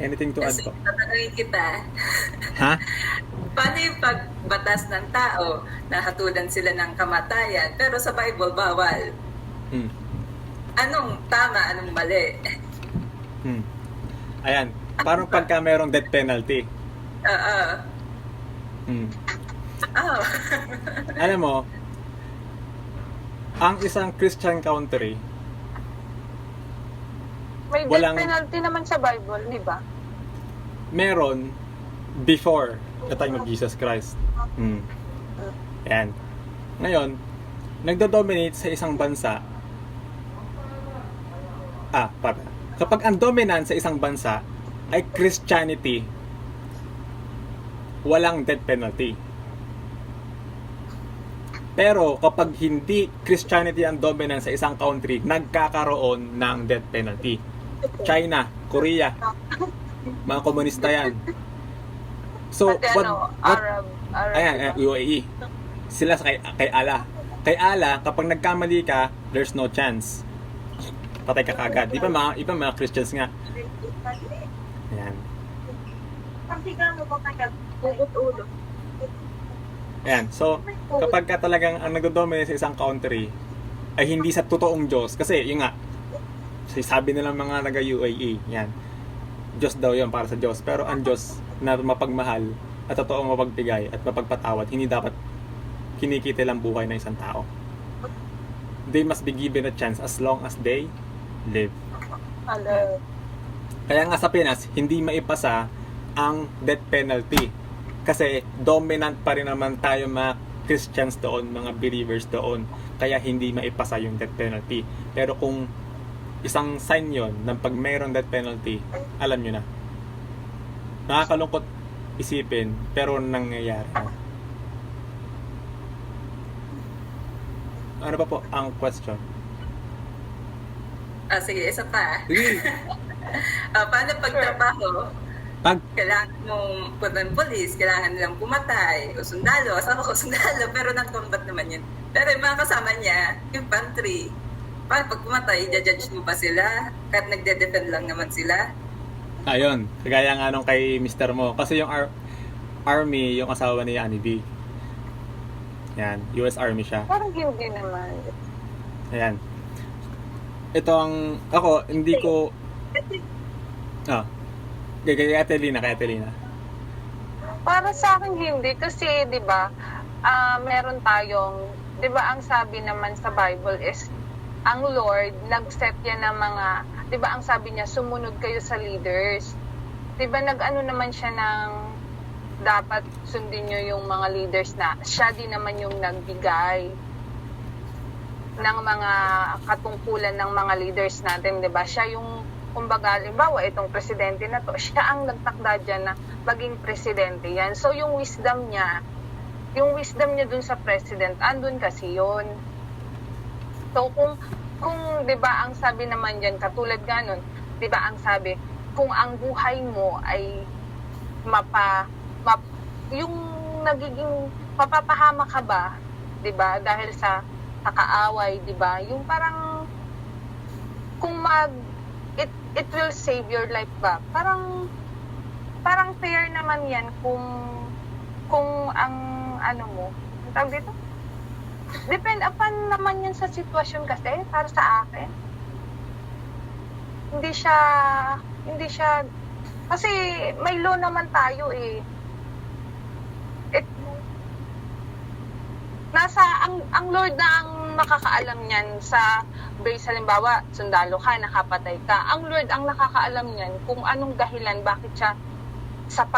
Speaker 3: Anything to add
Speaker 1: Kasi
Speaker 3: po?
Speaker 1: tatanungin kita,
Speaker 3: Ha?
Speaker 1: paano yung pagbatas ng tao na hatulan sila ng kamatayan, pero sa Bible bawal?
Speaker 3: Hmm.
Speaker 1: Anong tama, anong mali?
Speaker 3: Hmm. Ayan. Parang pagka merong death penalty.
Speaker 1: Oo.
Speaker 3: Hmm.
Speaker 1: Oh.
Speaker 3: Alam mo, ang isang Christian country,
Speaker 6: May
Speaker 3: Walang-
Speaker 6: death penalty naman sa Bible, di ba?
Speaker 3: meron before the time of Jesus Christ. Hmm. Yan. Ngayon, nagdo-dominate sa isang bansa. Kapag ang dominant sa isang bansa ay Christianity, walang death penalty. Pero kapag hindi Christianity ang dominant sa isang country, nagkakaroon ng death penalty. China, Korea, mga komunista yan. So,
Speaker 6: Pati Arab.
Speaker 3: ayan, UAE. Sila sa kay Allah. Kay Allah, kapag nagkamali ka, there's no chance. Patay ka kagad. Di ba mga Christians nga? Ayan.
Speaker 8: Ugot-ulo.
Speaker 3: Ayan. So, kapag ka talagang ang nagdo-dominate sa isang country ay hindi sa totoong Diyos, kasi yun nga, sabi nilang mga naga-UAE, yan. Diyos daw yun para sa Diyos. Pero ang Diyos na mapagmahal at totoong mapagbigay at mapagpatawad, hindi dapat kinikita lang buhay ng isang tao. They must be given a chance as long as they live. Kaya nga sa Pinas, hindi maipasa ang death penalty. Kasi dominant pa rin naman tayo mga Christians doon, mga believers doon. Kaya hindi maipasa yung death penalty. Pero kung isang sign yon ng pag mayroong death penalty, alam nyo na. Nakakalungkot isipin, pero nangyayari na. Ano pa po ang question?
Speaker 1: Sige, isa pa.
Speaker 3: Sige.
Speaker 1: Paano pagtrabaho?
Speaker 3: Kailangan
Speaker 1: mong punta ng polis, kailangan nilang pumatay, o sundalo, asawa ko sundalo, pero non-combat naman yun. Pero yung mga kasama niya, yung pantry, paano pag pumatay, i-judge mo ba sila? Kahit nagde-defend lang naman sila?
Speaker 3: Ayun, kagaya nga nung kay Mr. Mo. Kasi yung Army, yung asawa ni Annie B. Yan, US Army siya.
Speaker 6: Parang hindi naman.
Speaker 3: Ayan. Ito ang, ako, hindi ko, kay Atelina.
Speaker 6: Para sa akin hindi kasi 'di ba? Meron tayong 'di ba ang sabi naman sa Bible is ang Lord nag-set yan ng mga 'di ba ang sabi niya sumunod kayo sa leaders. 'Di ba nag-ano naman siya ng dapat sundin niyo yung mga leaders na siya din naman yung nagbigay ng mga katungkulan ng mga leaders natin, 'di ba? Siya yung kumbaga, halimbawa, itong presidente na to, siya ang nagtakda dyan na maging presidente yan. So, yung wisdom niya dun sa president, andun kasi yun. So, kung di ba, ang sabi naman dyan, katulad ganon, di ba, ang sabi, kung ang buhay mo ay yung nagiging, mapapahama ka ba, di ba, dahil sa kaaway, di ba, yung parang, kung it will save your life ba? Parang fair naman yan kung ang ano mo, ang tawag dito? Depend upon naman yan sa sitwasyon kasi, para sa akin. Hindi siya, kasi may law naman tayo eh. Ang Lord na ang nakakaalam niyan sa base, halimbawa, sundalo ka, nakapatay ka. Ang Lord ang nakakaalam niyan kung anong dahilan, bakit siya sa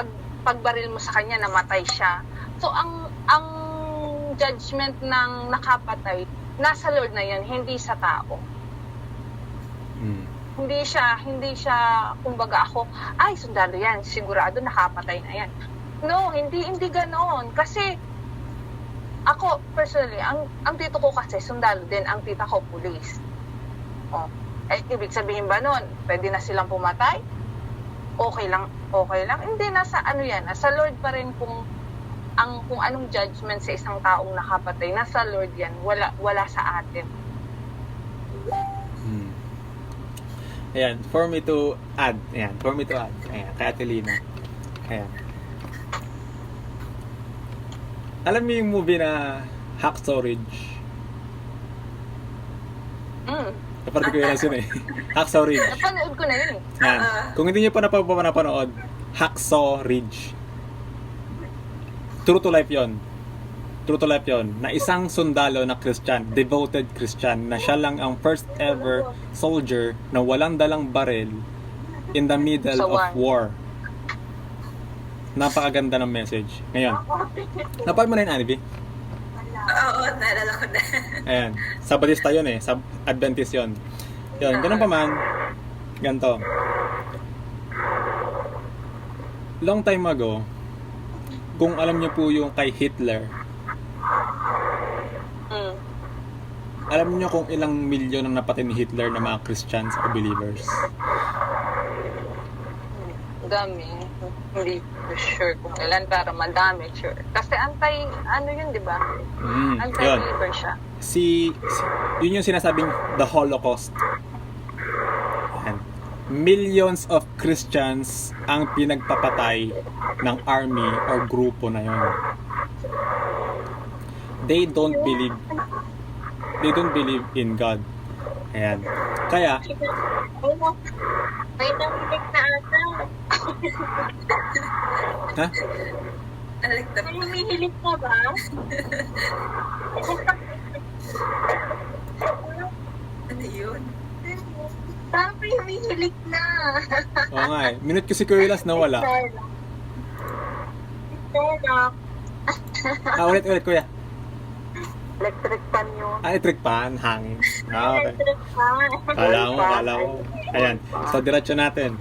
Speaker 6: pagbaril mo sa kanya, namatay siya. So, ang judgment ng nakapatay, nasa Lord na yan, hindi sa tao. Hindi siya, kumbaga ako, ay, sundalo yan, sigurado nakapatay na yan. No, hindi ganoon. Kasi, ako, personally, ang tito ko kasi sundalo din, ang tita ko, police. Oh. Ibig sabihin ba nun, pwede na silang pumatay? Okay lang. Hindi, nasa ano yan, nasa Lord pa rin kung anong judgment sa isang taong nakapatay, nasa Lord yan, wala sa atin.
Speaker 3: Ayan, for me to add. Ayan, kay Ate Lina. Ayan. Alam mo yung movie na Hacksaw Ridge? Napanood ko yun lang eh. Hacksaw Ridge.
Speaker 6: Napanood ko na yun.
Speaker 3: Yan. Kung hindi nyo pa napanood, Hacksaw Ridge. True to life yon. Na isang sundalo na Christian, devoted Christian, na siya lang ang first ever soldier na walang dalang baril in the middle of war. Napakaganda ng message. Ngayon, napanood mo na yun, Annie?
Speaker 1: Oo, naalala ko na.
Speaker 3: Ayan. Sabadista yun eh. Adventist yun. Yun. Ganun pa man. Ganito. Long time ago, kung alam niyo po yung kay Hitler, alam niyo kung ilang milyon ang napatay ni Hitler na mga Christians or believers?
Speaker 6: Dami. Hindi sure kung ilan, pero madami, sure. Kasi ano yun, di ba? Anti-believer siya.
Speaker 3: Yun yung sinasabing the Holocaust. Ayan. Millions of Christians ang pinagpapatay ng army or grupo na yun. They don't believe in God. Ayan. Kaya
Speaker 7: May namilig na ata.
Speaker 3: ha?
Speaker 7: May humihilig na ba?
Speaker 1: Ano yun?
Speaker 7: Parang may humihilig na.
Speaker 3: Oo nga eh. Minute ko si Kuya nawala. Ulit Kuya.
Speaker 5: Electric fan yun.
Speaker 3: Electric fan, hangin. Okay.
Speaker 7: Electric fan.
Speaker 3: Kala ko. Ayan. So, diretso natin.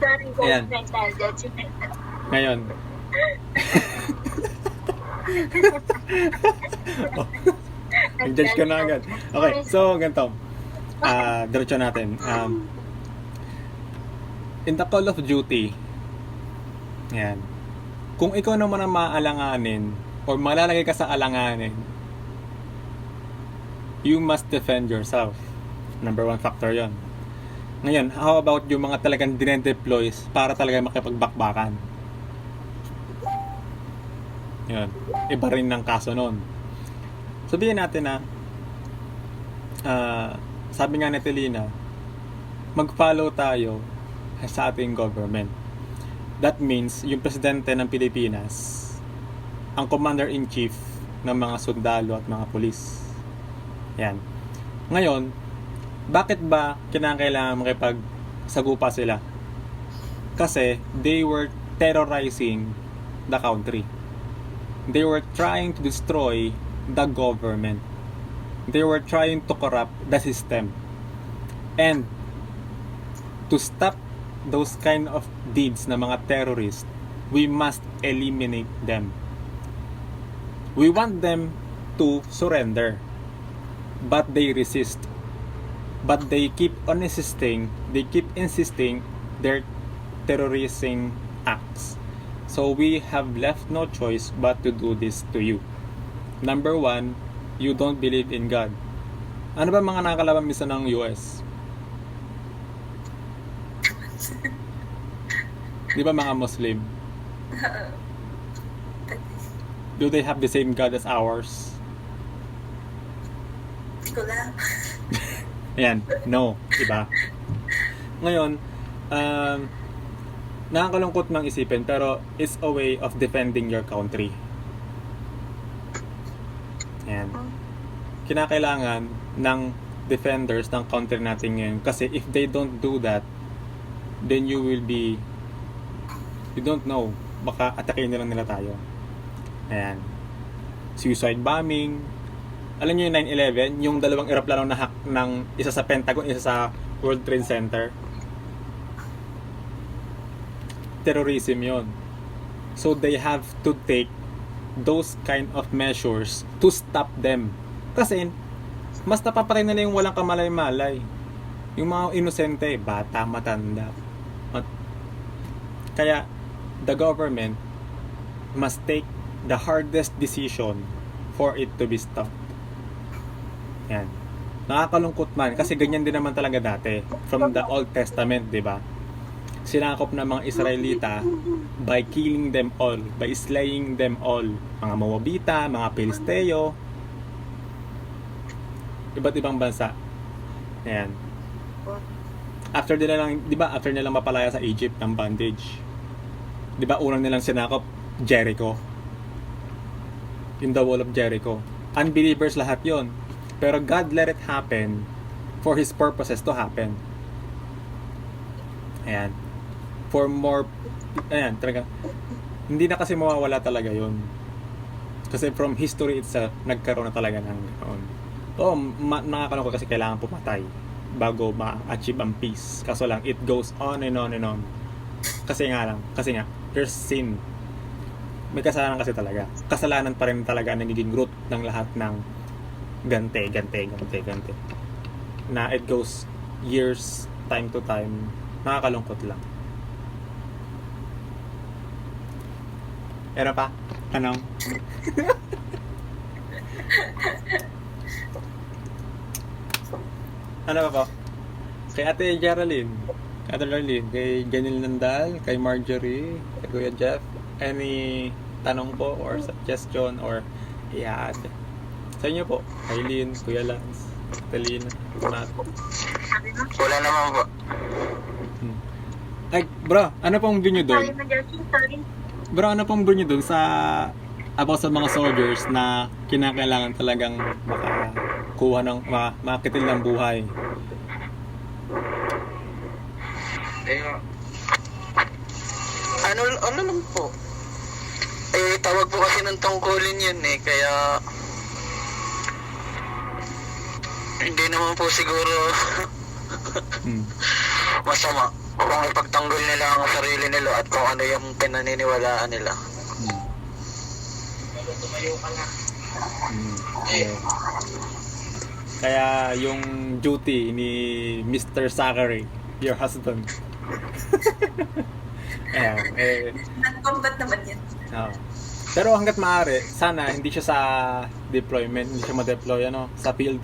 Speaker 7: Sorry,
Speaker 3: Ayan.
Speaker 7: judgmental.
Speaker 3: Ngayon. Nag-judge ka na agad. Okay, so, ganito. Diretso natin. In the Call of Duty, ayan. Kung ikaw naman ang maalanganin or malalagay ka sa alanganin, you must defend yourself. Number 1 factor yon. Ngayon, how about yung mga talagang dinedeploy para talaga makipagbakbakan? Yun. Iba rin ng kaso nun. Sabihin natin na sabi nga ni Telina, mag-follow tayo sa ating government. That means, yung presidente ng Pilipinas, ang commander-in-chief ng mga sundalo at mga pulis. Yan. Ngayon, bakit ba kinakailangan makipagsagupa sila? Kasi they were terrorizing the country. They were trying to destroy the government. They were trying to corrupt the system. And to stop those kind of deeds na mga terrorists, we must eliminate them. We want them to surrender. But they resist. But they keep on insisting their terrorizing acts. So we have left no choice but to do this to you. Number 1, you don't believe in God. Ano ba mga nakakalaban misa ng US? Di ba mga Muslim? Do they have the same God as ours?
Speaker 1: Hindi ko lang.
Speaker 3: Ayan, no, diba? Ngayon, nakakalungkot mang isipin, pero it's a way of defending your country. Ayan. Kinakailangan ng defenders ng country natin ngayon, kasi if they don't do that, then you don't know, baka atakin na lang nila tayo. Ayan. Suicide bombing. Alam niyo yung 9/11, yung dalawang eroplano na hack ng isa sa Pentagon, isa sa World Trade Center. Terrorism yon. So they have to take those kind of measures to stop them. Kasi mas napapatay nila yung walang kamalay-malay. Yung mga inosente, bata, matanda. Kaya, the government must take the hardest decision for it to be stopped. Yan. Nakakalungkot man, kasi ganyan din naman talaga dati. From the Old Testament, di ba? Sinakop ng mga Israelita by killing them all, by slaying them all. Mga Moabita, mga Pilisteo, iba't ibang bansa. Ayan. After nila lang, di ba, after nilang mapalaya sa Egypt ng bondage, di ba, unang nilang sinakop, Jericho. In the wall of Jericho. Unbelievers lahat yon. Pero God let it happen for His purposes to happen. Ayan. For more, ayan, talaga. Hindi na kasi mawawala talaga yon. Kasi from history itself, nagkaroon na talaga ng ganoon. Nakakalungkot kasi kailangan pumatay bago ma-achieve ang peace. Kaso lang, it goes on and on and on. Kasi nga, there's sin. May kasalanan kasi talaga. Kasalanan pa rin talaga ang nagiging root ng lahat ng gante. Na it goes years, time to time. Nakakalungkot lang. Meron pa? Anong? Ano pa po? Kay Ate Geraldine, kay Janil Nandal, kay Marjorie, kay Kuya Jeff, any tanong po or suggestion or i-add sa inyo po? Aileen, Kuya Lance, Talina, Matt.
Speaker 9: Wala naman po.
Speaker 3: Ay, bro, ano pong view nyo doon? Bro, ano pong view nyo doon sa about sa mga soldiers na kinakailangan talagang makakuha ng makitil ng buhay?
Speaker 9: Ano lang po? Tawag po kasi ng tungkulin yun kaya hindi naman po siguro masama kung ipagtanggol nila ang sarili nila at kung ano yung pinaniniwalaan nila.
Speaker 3: Kaya yung duty ni Mr. Zachary, your husband.
Speaker 1: Non-combat naman yan.
Speaker 3: Pero hanggat maaari, sana hindi siya sa deployment, hindi siya ma-deploy sa field.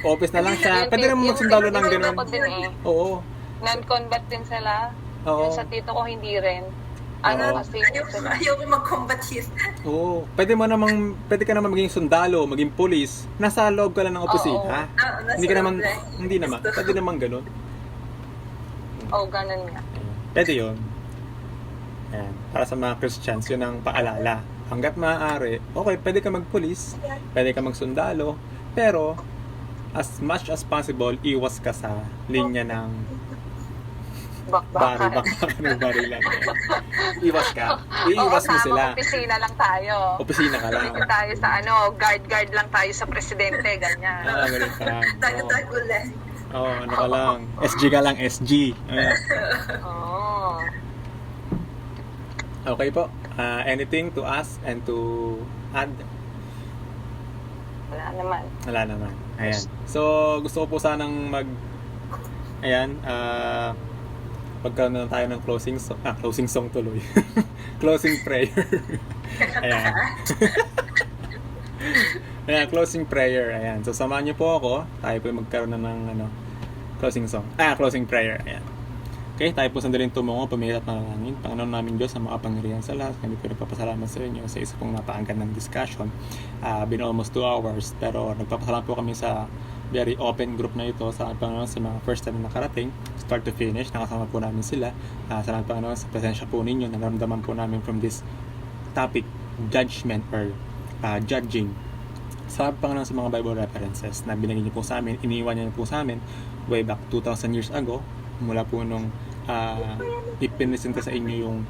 Speaker 3: Office na lang siya. Pwede naman magsundalo ng ganun. Oo.
Speaker 6: Non-combat din sila.
Speaker 3: Oo.
Speaker 6: Yung sa tito ko hindi rin.
Speaker 1: Ayoko mag-combat here.
Speaker 3: Oo. Pwede ka naman maging sundalo, maging police. Nasa loob ka lang ng opisina. Hindi ka naman, hindi naman. Pwede naman ganun.
Speaker 6: Ganun nga.
Speaker 3: Pwede yun. Ayan. Para sa mga Christians, yun ang paalala. Hanggat maaari, okay, pwede ka mag-police, pwede ka mag-sundalo, pero as much as possible, iwas ka sa linya ng barilan. Iwas ka. Iiwas mo sila.
Speaker 6: Opisina lang tayo.
Speaker 3: Opisina ka lang.
Speaker 6: Opisina tayo sa guard lang tayo sa presidente, ganyan.
Speaker 3: Ganun ka.
Speaker 1: Tago-tago lang.
Speaker 3: Ano ka lang. SG ka lang, SG. Okay po. Anything to ask and to add? Wala naman. Ayan. So, gusto ko po sanang pagkaroon na tayo ng closing song tuloy. Closing prayer. Ayan. Ayan, closing prayer. Ayan. So, samahan niyo po ako. Tayo po magkaroon na ng closing song. Closing prayer. Ayan. Okay, tayo po sandaling tumungo, pumihirap na langin. Panginoon namin Diyos, ang makapangyarihan sa lahat. Kami po nagpapasalamat sa inyo sa isa pong napakagandang ng discussion. Been almost 2 hours, pero nagpapasalamat po kami sa very open group na ito. Salamat Panginoon sa mga first time na nakarating, start to finish, nakasama po namin sila. Salamat Panginoon sa presensya po ninyo. Naramdaman po namin from this topic, judgment or judging. Salamat Panginoon sa mga Bible references na binigyan niyo po sa amin, iniwan niyo po sa amin way back 2,000 years ago, mula po nung ipinisinta sa inyo yung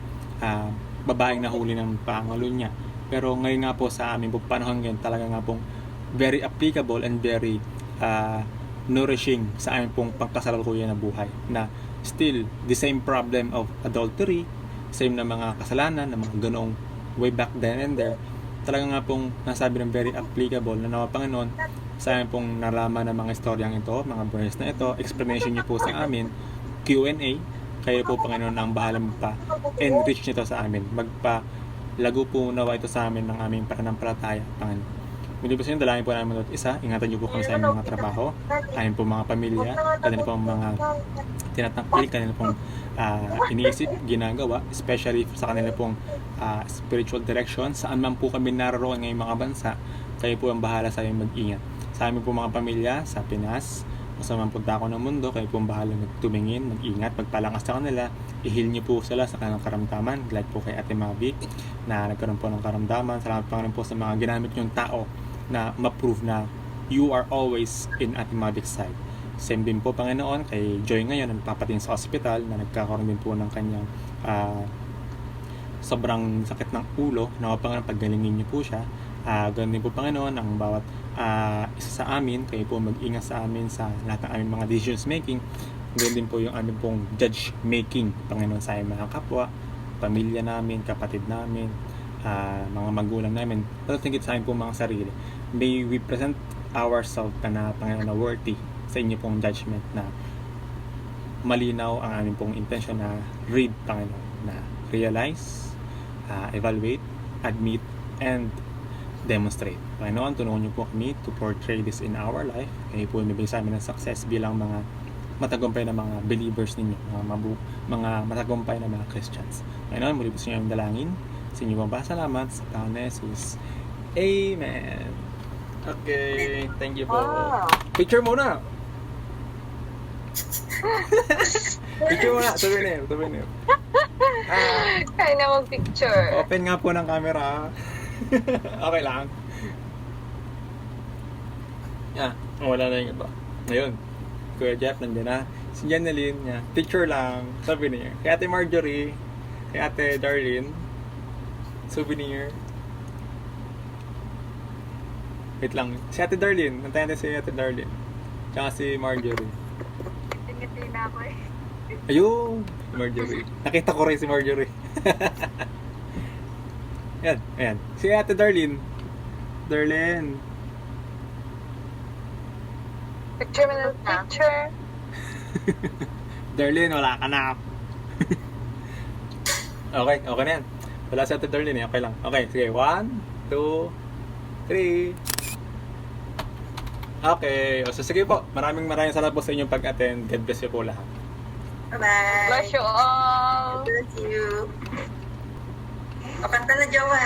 Speaker 3: babaeng nahuli ng pangalo niya. Pero ngayon nga po sa amin po panahon ngayon, talaga nga pong very applicable and very nourishing sa amin pong pagkasalukuyan na buhay, na still the same problem of adultery, same na mga kasalanan na mga ganoong way back then and there, talaga nga pong nasabi ng very applicable na nawa Panginoon, sa amin pong nalaman ng mga istoryang ito, mga verse na ito, explanation niyo po sa amin, Q&A, kayo po Panginoon ang bahala magpa-enrich nito sa amin, magpa-lago po nawa ito sa amin ng aming pananampalataya, Panginoon. Muli po sa inyo, dalangin po namin ulit isa, ingatan niyo po kami sa aming mga trabaho, aming po mga pamilya, kanila po mga tinatangkil, kanila pong iniisip, ginagawa, especially sa kanila pong spiritual direction, saan man po kami naroon ngayong mga bansa, kayo po ang bahala sa aming mag-ingat. Sa aming po mga pamilya, sa Pinas, sa mga pagdako ng mundo, kayo po ang bahala magtumingin, mag-ingat, magpalangas sa kanila, i-heal niyo po sila sa kanilang karamdaman. Glad po kay Ate Mavi na nagkaroon po ng karamdaman. Salamat po sa mga ginamit niyong tao na ma-prove na you are always in Ate Mavi's side. Same din po Panginoon kay Joy ngayon na nagpapating sa ospital na nagkakaroon din po ng kanyang sobrang sakit ng ulo. Nawa Panginoon, paggalingin niyo po siya. Ganun din po Panginoon ang bawat isa sa amin, kayo po mag-ingat sa amin sa lahat ng aming mga decisions making. Ganun din po yung aming pong judge making Panginoon sa aming mga kapwa, pamilya namin, kapatid namin, mga magulang namin, pero tingit sa amin po mga sarili. May we present ourselves na Panginoon na worthy sa inyo pong judgment, na malinaw ang aming pong intention na read Panginoon, na realize, evaluate, admit, and demonstrate. Panginoon, tulungan niyo po kami to portray this in our life. Kayo po ibigay sa amin ng success bilang mga matagumpay na mga believers ninyo, mga matagumpay na mga Christians. Panginoon, muli po sa inyo ang dalangin. Sa inyo ba salamat sa pangalan ni Jesus. Amen. Okay, thank you po. Picture muna. Picture muna, souvenir.
Speaker 6: Kaya na mag-picture.
Speaker 3: Open nga po ng camera. Okay lang. Wala na yung iba. Ngayon, Kuya Jeff nandiyan na. Si Janeline niya, picture lang, souvenir. Kay Ate Marjorie, kay Ate Darlene, souvenir. Wait lang. Si Ate Darlene, nantayan na si Ate Darlene. Tsaka si Marjorie.
Speaker 4: Tingin na ako eh.
Speaker 3: Ayun, Marjorie. Nakita ko rin si Marjorie. Ayan. Si Ate Darlene.
Speaker 6: Picture mo ng picture.
Speaker 3: Darlene, wala ka na. Okay na yan. Wala si Ate Darlene, okay lang. Okay, sige. 1, 2, 3. Okay. So, sige po. Maraming salamat po sa inyong pag-attend. God bless you po lahat.
Speaker 1: Bye-bye.
Speaker 6: Bless you all.
Speaker 1: Bless you. Pakanta na, Jowa.